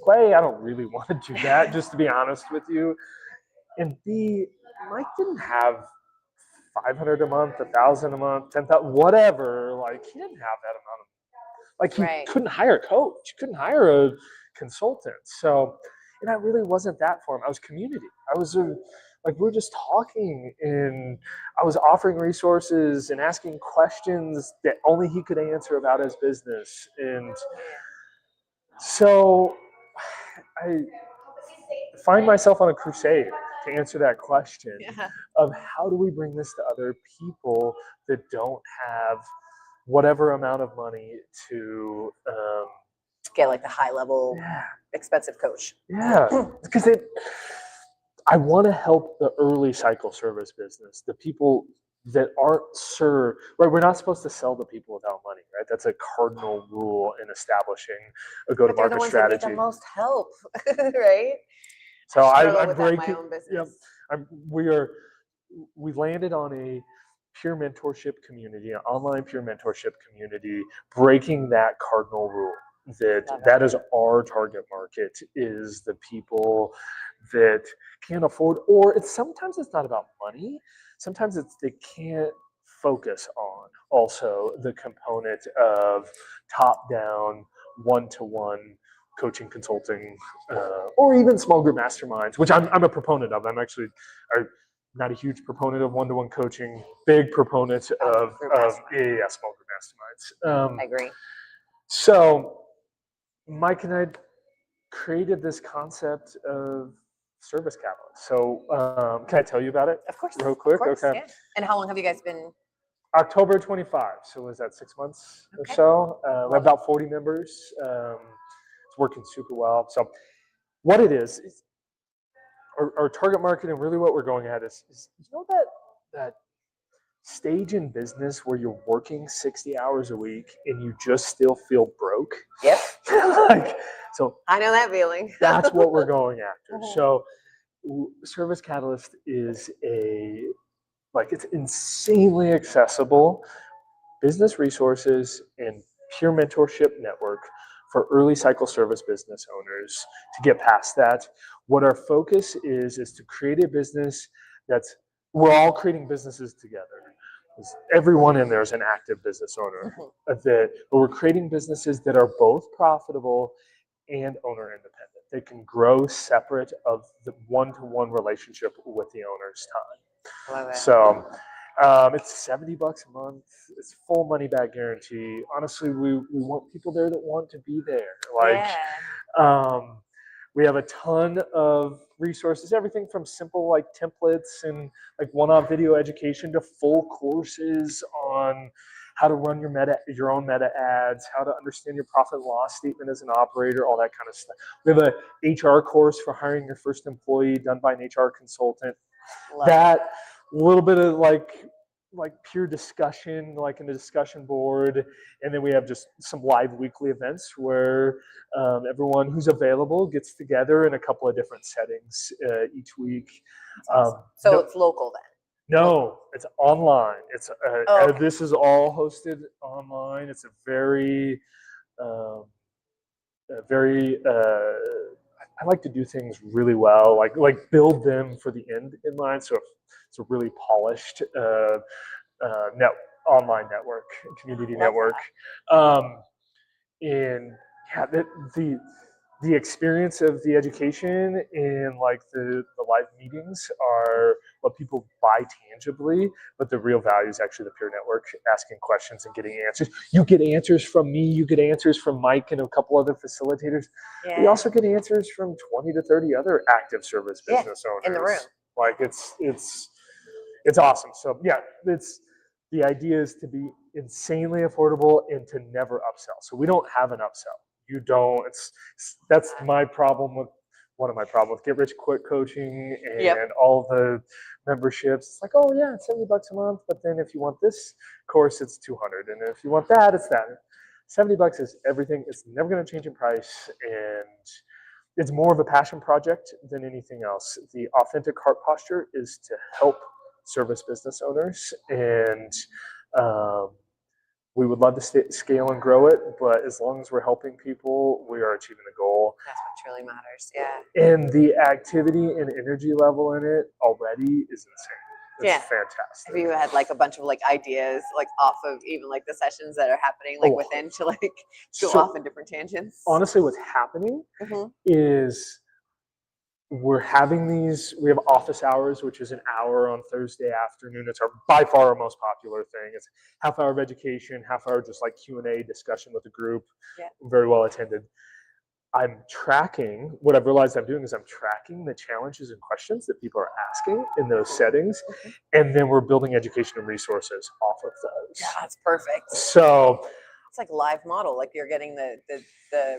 A, I don't really want to do that, just to be honest with you. And B, Mike didn't have $500 a month, $1,000 a month, $10,000, whatever. Like, he didn't have that amount of, like, he couldn't hire a coach, couldn't hire a consultant. So, and I really wasn't that for him. I was community. I was like, we were just talking, and I was offering resources and asking questions that only he could answer about his business. And so I find myself on a crusade to answer that question of how do we bring this to other people that don't have whatever amount of money to get like the high level expensive coach. Because I want to help the early cycle service business, the people that aren't served, right? We're not supposed to sell to people without money, right? That's a cardinal rule in establishing a go-to-market strategy. That need the most help, right? So I'm breaking. My own business. We landed on a peer mentorship community, an online peer mentorship community, breaking that cardinal rule. That is our target market, is the people that can't afford, or sometimes it's not about money. Sometimes they can't focus on also the component of top-down, one-to-one coaching, consulting, or even small group masterminds, which I'm a proponent of. I'm not a huge proponent of one-to-one coaching, big proponent of small group masterminds. I agree. So Mike and I created this concept of service catalyst. So can I tell you about it? Of course. Real quick? Of course, okay. Yeah. And how long have you guys been? October 25. So was that 6 months or so? We have about 40 members. It's working super well. So what it is our target market and really what we're going at is that stage in business where you're working 60 hours a week and you just still feel broke. Yep. So I know that feeling. that's what we're going after. Mhm. So Service Catalyst is it's insanely accessible business resources and peer mentorship network for early cycle service business owners to get past that. What our focus is to create a business we're all creating businesses together. Everyone in there is an active business owner. But we're creating businesses that are both profitable and owner independent. They can grow separate of the one-to-one relationship with the owner's time. Love it. So it's $70 a month. It's full money back guarantee. Honestly, we want people there that want to be there. We have a ton of resources, everything from simple like templates and like one-off video education to full courses on how to run your own meta ads, how to understand your profit and loss statement as an operator, all that kind of stuff. We have a HR course for hiring your first employee done by an HR consultant. That little bit of like pure discussion, like in the discussion board. And then we have just some live weekly events where everyone who's available gets together in a couple of different settings each week. Awesome. So it's local then? No, it's online. It's okay. This is all hosted online. It's a very I like to do things really well, like build them for the end in mind. So it's a really polished online network, community network. And yeah, the experience of the education and like the live meetings are what people buy tangibly, but the real value is actually the peer network, asking questions and getting answers. You get answers from me, you get answers from Mike and a couple other facilitators. Yeah. We also get answers from 20 to 30 other active service business owners in the room. Like it's awesome. So yeah, the idea is to be insanely affordable and to never upsell. So we don't have an upsell. You don't. That's my problem with one of my problems with Get Rich Quick coaching and all the memberships. It's like, oh yeah, it's $70 a month, but then if you want this course, it's $200, and if you want that, it's that. $70 is everything. It's never going to change in price, and it's more of a passion project than anything else. The authentic heart posture is to help service business owners, and we would love to scale and grow it, but as long as we're helping people, we are achieving the goal. That's what truly matters, yeah. And the activity and energy level in it already is insane. It's fantastic. Have you had like a bunch of like ideas like off of even like the sessions that are happening like within to like go off in different tangents? Honestly, what's happening is we have office hours, which is an hour on Thursday afternoon. It's by far our most popular thing. It's half hour of education, half hour just like Q&A discussion with the group. Very well attended. What I've realized I'm doing is I'm tracking the challenges and questions that people are asking in those settings. And then we're building education and resources off of those. Yeah, that's perfect. So it's like live model, like you're getting the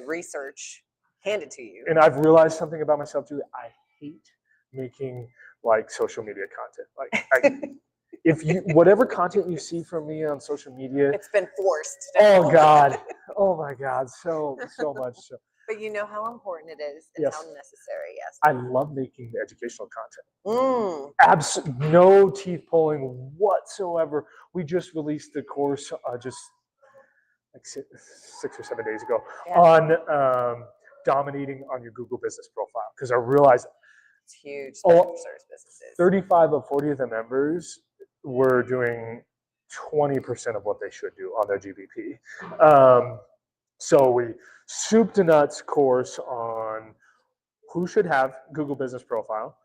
research handed to you. And I've realized something about myself too. I hate making like social media content. Like whatever content you see from me on social media, it's been forced. Oh God. Oh my God. So much so. But you know how important it is and how necessary. Yes. I love making the educational content. No teeth pulling whatsoever. We just released the course just like 6 or 7 days ago on dominating on your Google business profile, because I realized it's huge for service businesses. 35 of 40 of the members were doing 20% of what they should do on their GBP. So we soup to nuts course on who should have Google business profile.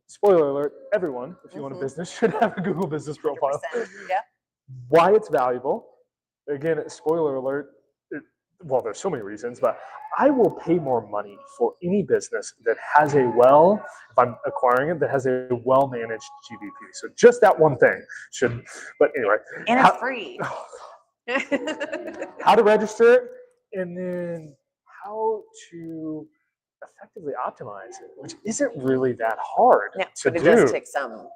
Spoiler alert, everyone, if you want a business, should have a Google business profile. Why it's valuable. Again, spoiler alert, there's so many reasons, but I will pay more money for any business that has if I'm acquiring it, that has a well-managed GBP. So just that one thing but anyway. And it's free. How to register it, and then how to effectively optimize it, which isn't really that hard Yeah, to but it do. does take some.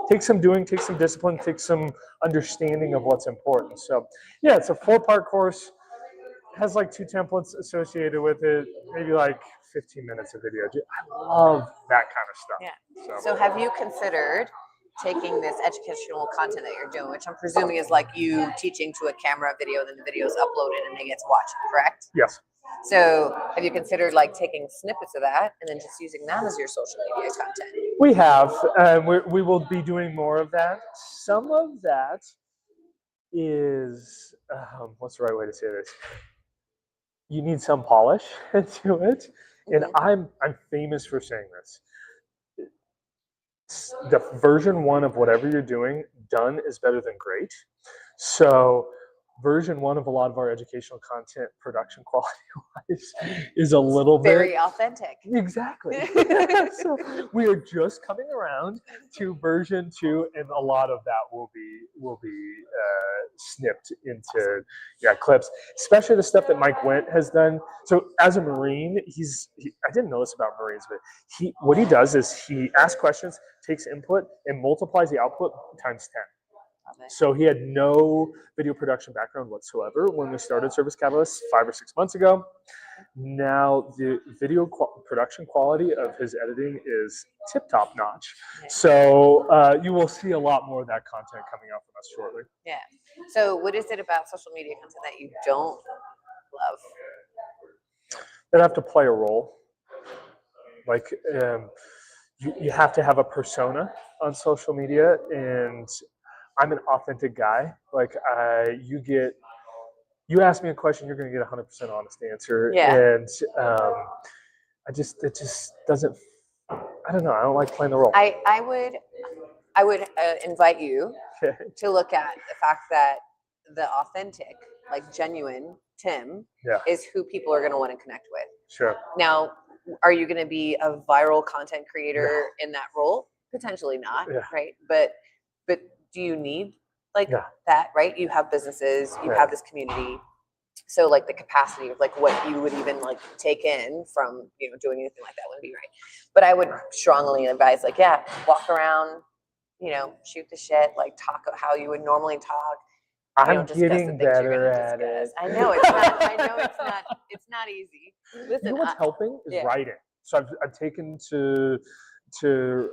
Take some doing, take some discipline, take some understanding of what's important. So yeah, it's a 4-part course. It has like 2 templates associated with it, maybe like 15 minutes of video. I love that kind of stuff. Yeah. So have you considered taking this educational content that you're doing, which I'm presuming is like you teaching to a camera video, then the video is uploaded and they get to watch it, correct? Yes. So have you considered like taking snippets of that and then just using them as your social media content? We have. We will be doing more of that. Some of that is, what's the right way to say this? You need some polish to it. And I'm famous for saying this. The version 1 of whatever you're doing done is better than great. So version 1 of a lot of our educational content, production quality wise, is a little very authentic. Exactly. So we are just coming around to version 2, and a lot of that will be snipped into clips, especially the stuff that Mike Wendt has done. So as a Marine, I didn't know this about Marines, but what he does is he asks questions, takes input, and multiplies the output times 10. So he had no video production background whatsoever when we started Service Catalyst 5 or 6 months ago. Now the video production quality of his editing is tip-top notch. So you will see a lot more of that content coming out from us shortly. Yeah. So what is it about social media content that you don't love? That have to play a role. Like you have to have a persona on social media, and I'm an authentic guy. Like you ask me a question, you're going to get 100% honest answer. Yeah. And it just doesn't. I don't know. I don't like playing the role. I would invite you to look at the fact that the authentic, like genuine Tim is who people are going to want to connect with. Sure. Now, are you going to be a viral content creator in that role? Potentially not, right? But do you need that, right? You have businesses, you have this community. So like the capacity of like what you would even like take in from, doing anything like that wouldn't be right. But I would strongly advise walk around, shoot the shit, like talk how you would normally talk. I'm getting better at it. I know it's not. I know it's not easy. Listen, what's helping is writing. So I've taken to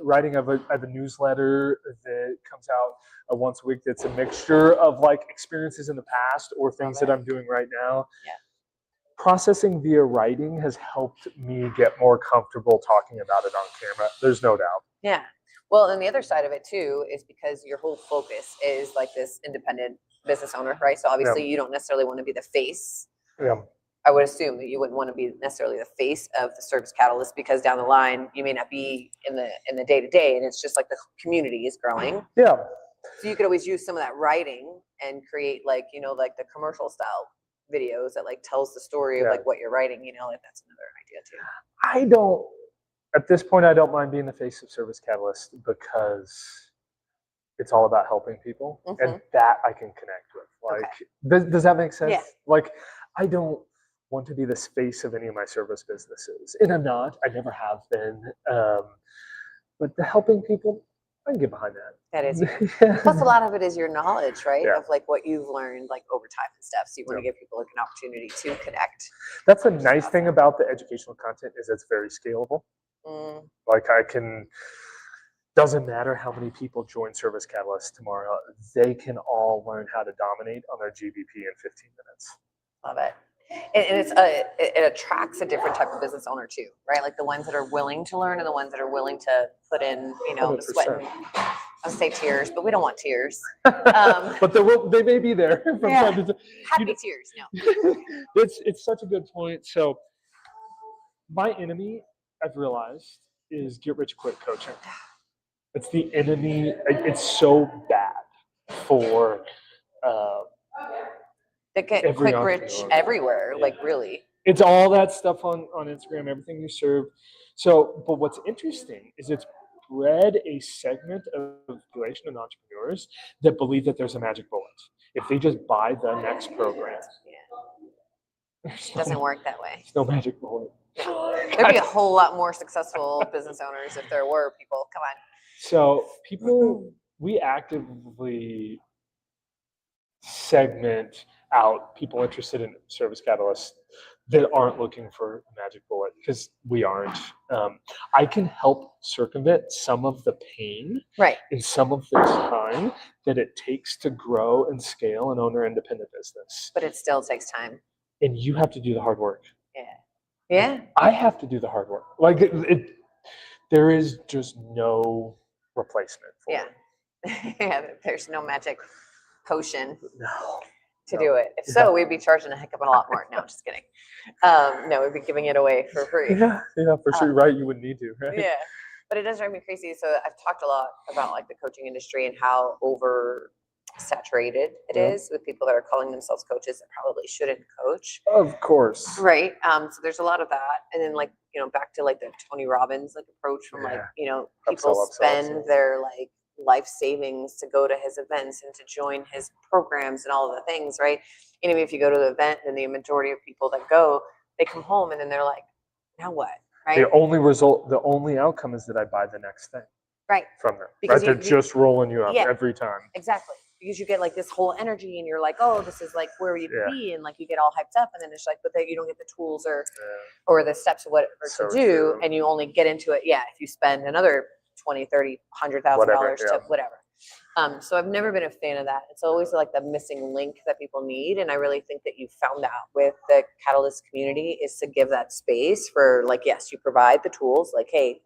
writing. I have a newsletter that comes out once a week. That's a mixture of like experiences in the past or things that I'm doing right now. Yeah. Processing via writing has helped me get more comfortable talking about it on camera. There's no doubt. Yeah. Well, and the other side of it too is because your whole focus is like this independent business owner, right? So obviously you don't necessarily want to be the face. Yeah. I would assume that you wouldn't want to be necessarily the face of the Service Catalyst because down the line you may not be in the day-to-day, and it's just like the community is growing. Yeah. So you could always use some of that writing and create like the commercial style videos that like tells the story of like what you're writing, like that's another idea too. At this point, I don't mind being the face of Service Catalyst because it's all about helping people, and that I can connect with. Like, does that make sense? Yeah. Like, I don't want to be the face of any of my service businesses, and I'm not. I never have been. But the helping people, I can get behind that. That is. Plus, a lot of it is your knowledge, right? Of like what you've learned, like over time and stuff. So you want to give people like an opportunity to connect. That's a nice thing about the educational content is it's very scalable. Like doesn't matter how many people join Service Catalyst tomorrow, they can all learn how to dominate on their GBP in 15 minutes. Love it. And it attracts a different type of business owner too, right? Like the ones that are willing to learn and the ones that are willing to put in, the sweat and I'll say tears, but we don't want tears. But they may be there. From time to time. Happy tears, no. It's such a good point. So my enemy, I've realized, is get rich quick coaching. It's the enemy. It's so bad for they get quick rich everywhere, like really. It's all that stuff on Instagram, everything you serve. So, but what's interesting is it's bred a segment of population and entrepreneurs that believe that there's a magic bullet. If they just buy the next program, It doesn't work that way. There's no magic bullet. There'd be a whole lot more successful business owners if there were people. Come on. So we actively segment out people interested in service catalysts that aren't looking for a magic bullet, because we aren't. I can help circumvent some of the pain and some of the time that it takes to grow and scale an owner-independent business. But it still takes time. And you have to do the hard work. Yeah. I have to do the hard work. Like there is just no replacement for it. Yeah, there's no magic potion No. to do it. If so, we'd be charging a heck of a lot more. No, I'm just kidding. No, we'd be giving it away for free. Yeah, for sure. Right, you wouldn't need to, right? Yeah, but it does drive me crazy. So I've talked a lot about like the coaching industry and how oversaturated it is with people that are calling themselves coaches that probably shouldn't coach. Of course. Right. So there's a lot of that, and then like back to like the Tony Robbins like approach from like people spend their like life savings to go to his events and to join his programs and all of the things, right? And even if you go to the event, then the majority of people that go, they come home and then they're like, now what? Right. The only outcome is that I buy the next thing. Right. From them. Because they're just rolling you up every time. Exactly. Because you get like this whole energy and you're like, oh, this is like where you'd be, and like you get all hyped up, and then it's like, but then you don't get the tools or the steps of what to do, true. And you only get into it, if you spend another $20, $30, $100,000 to whatever. So I've never been a fan of that. It's always like the missing link that people need, and I really think that you found out with the Catalyst community is to give that space for like, yes, you provide the tools, like, hey,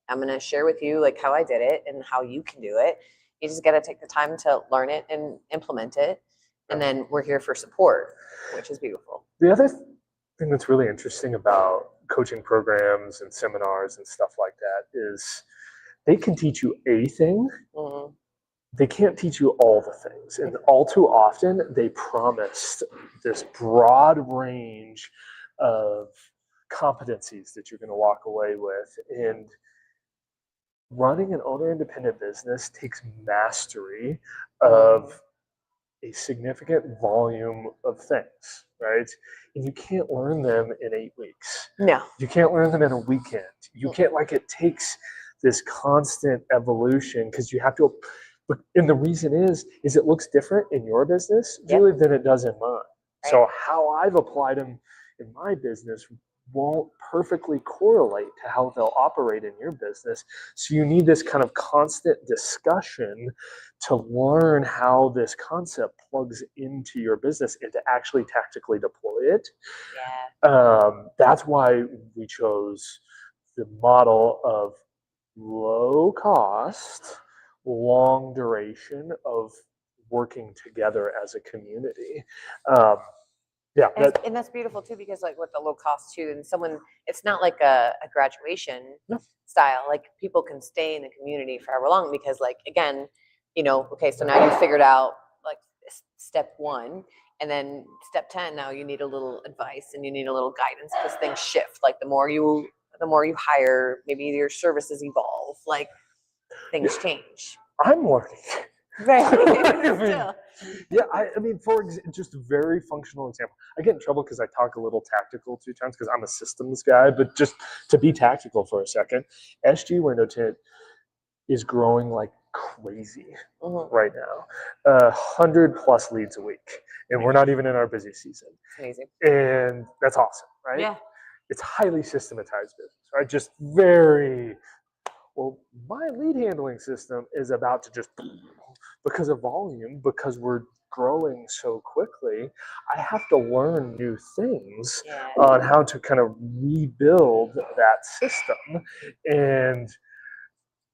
I'm going to share with you like how I did it and how you can do it. You just got to take the time to learn it and implement it. And then we're here for support, which is beautiful. The other thing that's really interesting about coaching programs and seminars and stuff like that is they can teach you a thing. Mm-hmm. They can't teach you all the things. And all too often, they promised this broad range of competencies that you're going to walk away with. And running an owner-independent business takes mastery of a significant volume of things, right? And you can't learn them in 8 weeks. No. You can't learn them in a weekend. You can't, it takes this constant evolution because you have to, and the reason is it looks different in your business, Julie, than it does in mine. Right. So how I've applied them in my business won't perfectly correlate to how they'll operate in your business. So you need this kind of constant discussion to learn how this concept plugs into your business and to actually tactically deploy it. Yeah. That's why we chose the model of low cost, long duration of working together as a community. Yeah, and that's beautiful too, because like with the low cost too, and it's not like a graduation style. Like people can stay in the community forever long because, like, again, okay, so now you figured out like step 1, and then step 10. Now you need a little advice and you need a little guidance because things shift. Like the more you hire, maybe your services evolve. Like things change. I'm learning. Right. I mean, for just a very functional example, I get in trouble because I talk a little tactical 2 times because I'm a systems guy, but just to be tactical for a second, SG Window Tint is growing like crazy right now, 100+ leads a week, and we're not even in our busy season. Amazing. And that's awesome, right? Yeah. It's highly systematized business, right? Just very, well, my lead handling system is about to just, because of volume, because we're growing so quickly, I have to learn new things on how to kind of rebuild that system. And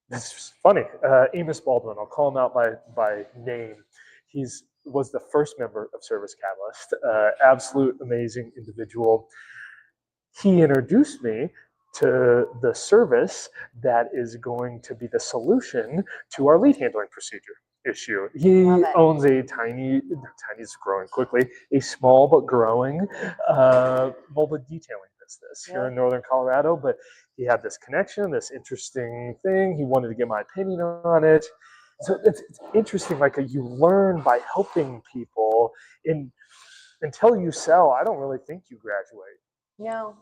it's funny, Amos Baldwin, I'll call him out by name. Was the first member of Service Catalyst, absolute amazing individual. He introduced me to the service that is going to be the solution to our lead handling procedure issue. He owns a tiny is growing quickly, a small but growing molded detailing business here in Northern Colorado. But he had this connection, this interesting thing. He wanted to get my opinion on it. So it's interesting, like you learn by helping people. And until you sell, I don't really think you graduate. No.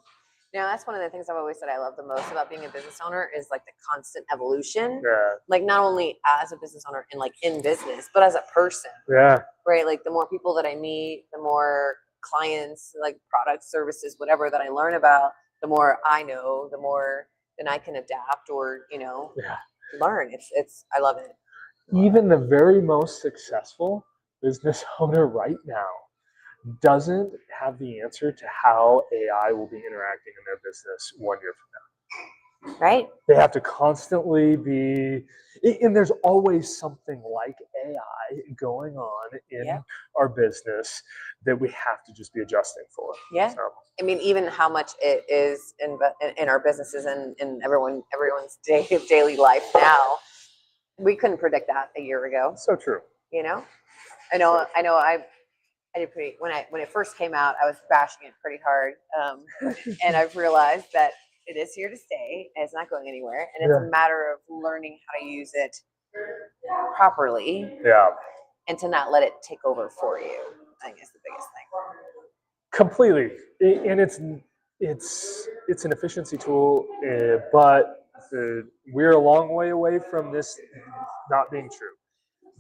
Now, that's one of the things I've always said I love the most about being a business owner is like the constant evolution. Yeah. Like not only as a business owner and like in business, but as a person. Yeah. Right. Like the more people that I meet, the more clients, like products, services, whatever that I learn about, the more I know, the more then I can adapt or, learn. I love it. Even the very most successful business owner right now doesn't have the answer to how AI will be interacting in their business 1 year from now. Right. They have to constantly be, and there's always something like AI going on in our business that we have to just be adjusting for. Yeah. So. I mean, even how much it is in our businesses and in everyone's daily life now, we couldn't predict that a year ago. So true. I know. I did pretty when it first came out. I was bashing it pretty hard, and I've realized that it is here to stay, and it's not going anywhere. And it's a matter of learning how to use it properly, and to not let it take over for you. I think is the biggest thing. Completely, and it's an efficiency tool, but we're a long way away from this not being true.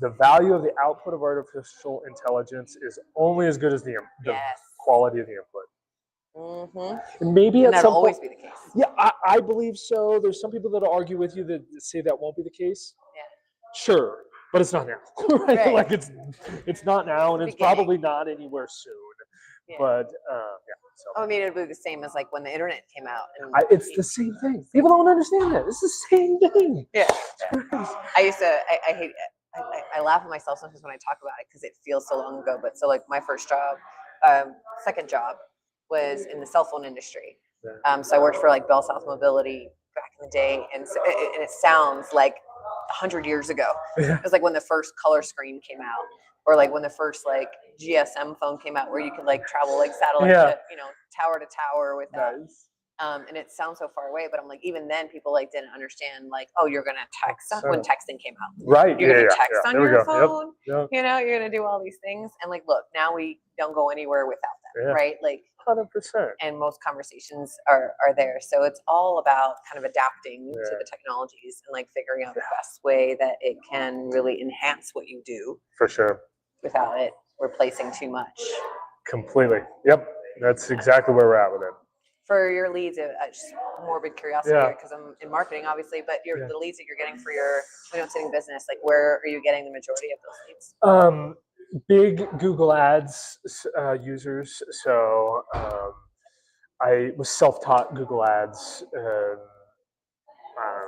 The value of the output of artificial intelligence is only as good as the quality of the input. Mm-hmm. And maybe at some always point, be the case. Yeah, I believe so. There's some people that argue with you that say that won't be the case. Yeah. Sure, but it's not now. Right? Like it's not now, and it's probably not anywhere soon. Yeah. But So. I mean, it would be the same as like when the internet came out. And it's the same thing. People don't understand that. It's the same thing. Yeah. I used to. I hate it. I laugh at myself sometimes when I talk about it because it feels so long ago. But so like my first job, second job was in the cell phone industry. So I worked for like Bell South Mobility back in the day, and it sounds like 100 years ago. It was like when the first color screen came out, or like when the first like GSM phone came out, where you could like travel like satellite to tower to tower with that. Nice. And it sounds so far away, but I'm like, even then, people like didn't understand, like, oh, you're gonna text when texting came out, right? You're gonna text on your phone, yep. You're gonna do all these things, and like, look, now we don't go anywhere without them, right? Like, 100%. And most conversations are there, so it's all about kind of adapting to the technologies and like figuring out the best way that it can really enhance what you do. For sure. Without it replacing too much. Completely. Yep. That's exactly where we're at with it. For your leads, just morbid curiosity, because I'm in marketing, obviously, but the leads that you're getting for your sitting business, like where are you getting the majority of those leads? Big Google Ads users. So I was self-taught Google Ads. I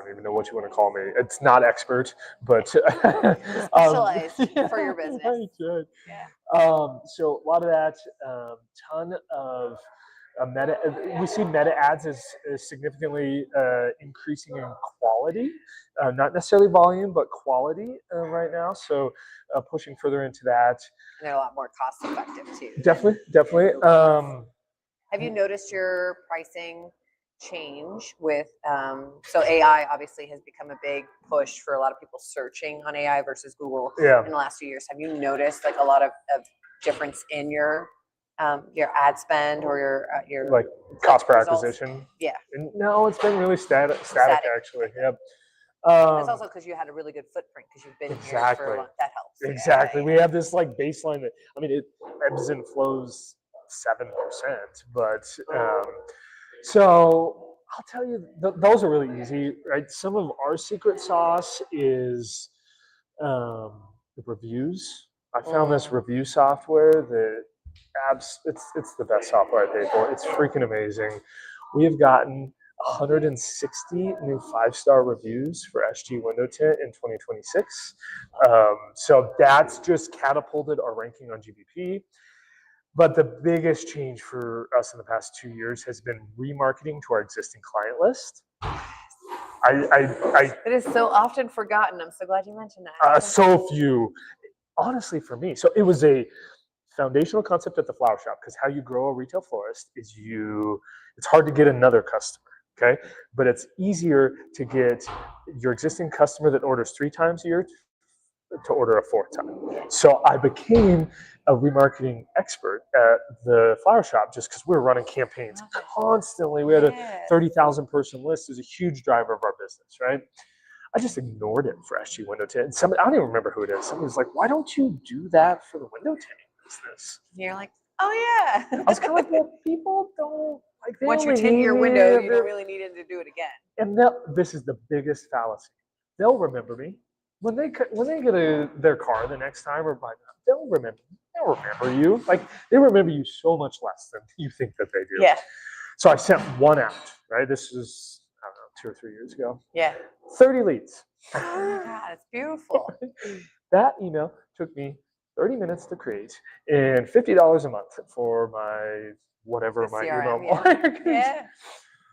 don't even know what you want to call me. It's not expert, but specialized for your business. Right. Yeah. So a lot of that, ton of meta. We see meta ads as significantly increasing in quality, not necessarily volume, but quality right now. So pushing further into that. And they're a lot more cost effective too. Definitely. Have you noticed your pricing change with so AI obviously has become a big push for a lot of people searching on AI versus Google in the last few years. Have you noticed like a lot of difference in your ad spend or your like cost per results? Acquisition? Yeah. No, it's been really static actually. Yep. That's also because you had a really good footprint because you've been here for a long. That helps. Exactly. We have this like baseline that it ebbs and flows 7%, but so I'll tell you, those are really easy, right? Some of our secret sauce is the reviews. I found this review software that it's the best software I pay for. It's freaking amazing. We have gotten 160 new 5-star reviews for SG Window Tint in 2026. So that's just catapulted our ranking on GBP. But the biggest change for us in the past 2 years has been remarketing to our existing client list. It is so often forgotten. I'm so glad you mentioned that. So few, honestly, for me. So it was a foundational concept at the flower shop, because how you grow a retail florist is it's hard to get another customer, okay? But it's easier to get your existing customer that orders 3 times a year to order a fourth time. So I became a remarketing expert at the flower shop just because we were running campaigns constantly. We had a 30,000 person list. It was a huge driver of our business, right? I just ignored it for SG window tint. Somebody, I don't even remember who it is. Somebody was like, "Why don't you do that for the window tinting business?" And you're like, oh yeah. I was kind of like, "Well, people don't like." Once you tint your window, you don't really need to do it again. And this is the biggest fallacy. They'll remember me when they get their car the next time or buy them. They'll remember. They'll remember you. Like they remember you so much less than you think that they do. Yeah. So I sent one out. Right. This was, I don't know, 2 or 3 years ago. Yeah. 30 leads. Oh my God, it's beautiful. That email took me 30 minutes to create and $50 a month for my whatever my CRM, email marketing. Yeah.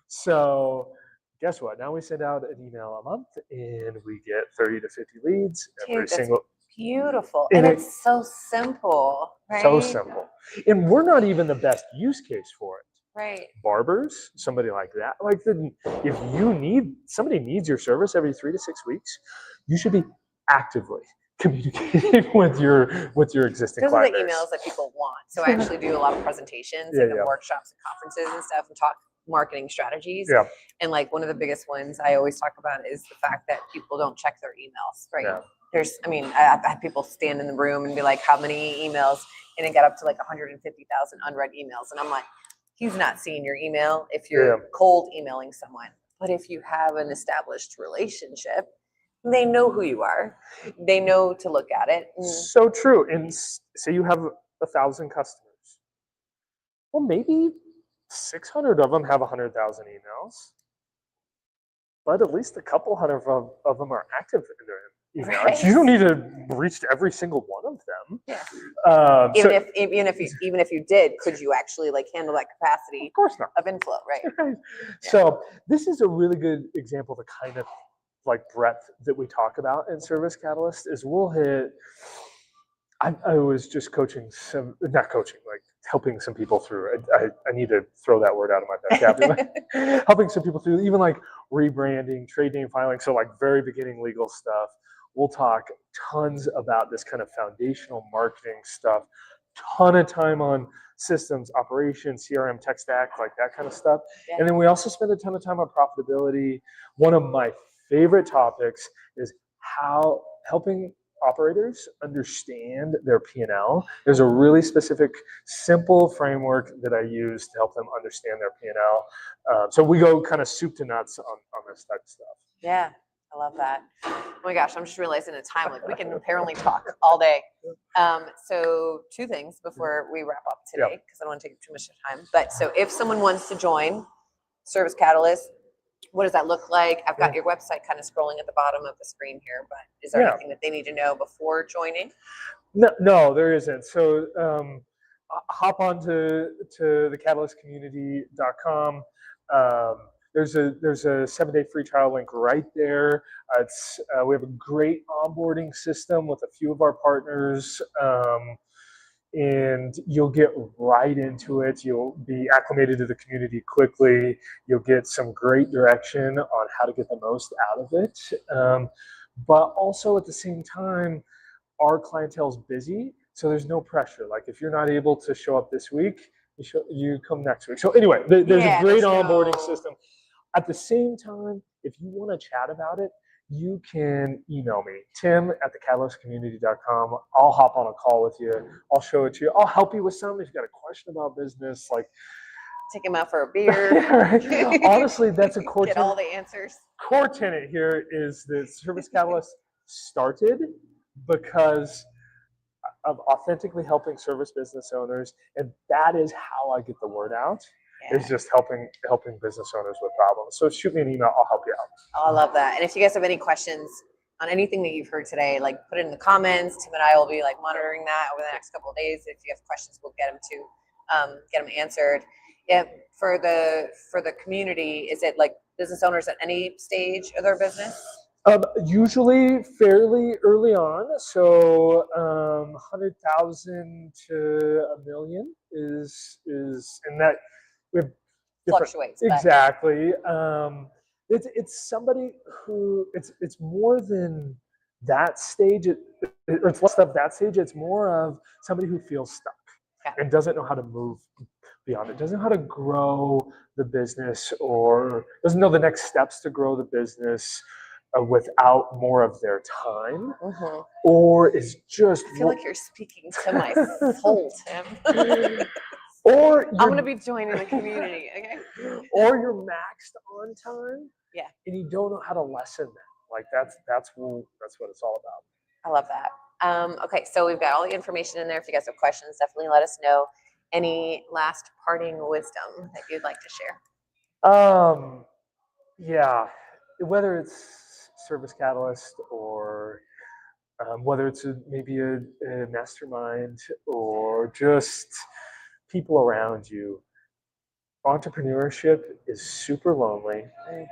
So guess what? Now we send out an email a month and we get 30 to 50 leads every single. Beautiful. And it's so simple, right? So simple. And we're not even the best use case for it. Right. Barbers, somebody like that. Like if somebody needs your service every 3 to 6 weeks, you should be actively communicating with your existing client base. Those are the emails that people want. So I actually do a lot of presentations and workshops and conferences and stuff and talk marketing strategies. Yeah. And like one of the biggest ones I always talk about is the fact that people don't check their emails, right? Yeah. I've had people stand in the room and be like, how many emails? And it got up to like 150,000 unread emails. And I'm like, he's not seeing your email if you're cold emailing someone. But if you have an established relationship, they know who you are. They know to look at it. So true. And say you have 1,000 customers. Well, maybe 600 of them have 100,000 emails, but at least a couple hundred of them are active in their email. Right. You don't need to reach every single one of them. Yeah. Even if you did, could you actually like handle that capacity? Of course not. Of inflow, right? Right. Yeah. So this is a really good example of the kind of like breadth that we talk about in Service Catalyst. Is we'll hit. I was just helping some people through. I need to throw that word out of my vocabulary. Helping some people through even like rebranding, trade name filing. So like very beginning legal stuff. We'll talk tons about this kind of foundational marketing stuff. Ton of time on systems, operations, CRM, tech stack, like that kind of stuff. Yeah. And then we also spend a ton of time on profitability. One of my favorite topics is how helping operators understand their P&L. There's a really specific, simple framework that I use to help them understand their P&L. So we go kind of soup to nuts on this type of stuff. Yeah, I love that. Oh my gosh, I'm just realizing the time. Like we can apparently talk all day. So 2 things before we wrap up today, because I don't want to take too much time. But so if someone wants to join Service Catalyst, what does that look like? I've got your website kind of scrolling at the bottom of the screen here, but is there anything that they need to know before joining? No, there isn't. So hop on to the catalystcommunity.com. There's a 7-day free trial link right there. We have a great onboarding system with a few of our partners. And you'll get right into it. You'll be acclimated to the community quickly. You'll get some great direction on how to get the most out of it. But also at the same time, our clientele's busy, so there's no pressure. Like if you're not able to show up this week, you come next week. So anyway, there's a great onboarding system. At the same time, if you want to chat about it, you can email me, tim@thecatalystcommunity.com. I'll hop on a call with you. I'll show it to you. I'll help you with something. If you've got a question about business, like take him out for a beer. Right. Honestly, that's a core get all the answers. Core tenet here is that Service Catalyst started because of authentically helping service business owners, and that is how I get the word out. Is just helping business owners with problems. So shoot me an email, I'll help you out. Oh, I love that. And if you guys have any questions on anything that you've heard today, like put it in the comments. Tim and I will be like monitoring that over the next couple of days. If you have questions, we'll get them answered. Yeah, for the community, is it like business owners at any stage of their business? Usually fairly early on. So 100,000 to $1 million is and that we have fluctuates. Exactly. It's somebody who it's more than that stage, or it's less of that stage. It's more of somebody who feels stuck and doesn't know how to move beyond it, doesn't know how to grow the business, or doesn't know the next steps to grow the business without more of their time, or is just. I feel like you're speaking to my soul, Tim. Or I'm gonna be joining the community, okay? Or you're maxed on time, yeah, and you don't know how to lessen that. Like that's what it's all about. I love that. Okay, so we've got all the information in there. If you guys have questions, definitely let us know. Any last parting wisdom that you'd like to share? Yeah, whether it's Service Catalyst or whether it's maybe a mastermind or just people around you, entrepreneurship is super lonely,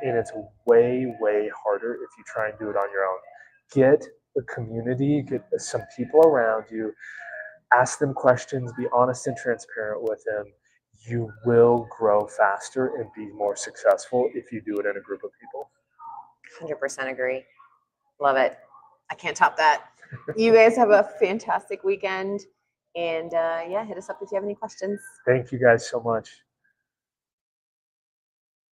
and it's way, way harder if you try and do it on your own. Get a community, get some people around you, ask them questions, be honest and transparent with them. You will grow faster and be more successful if you do it in a group of people. 100% agree. Love it. I can't top that. You guys have a fantastic weekend. And yeah, hit us up if you have any questions. Thank you guys so much.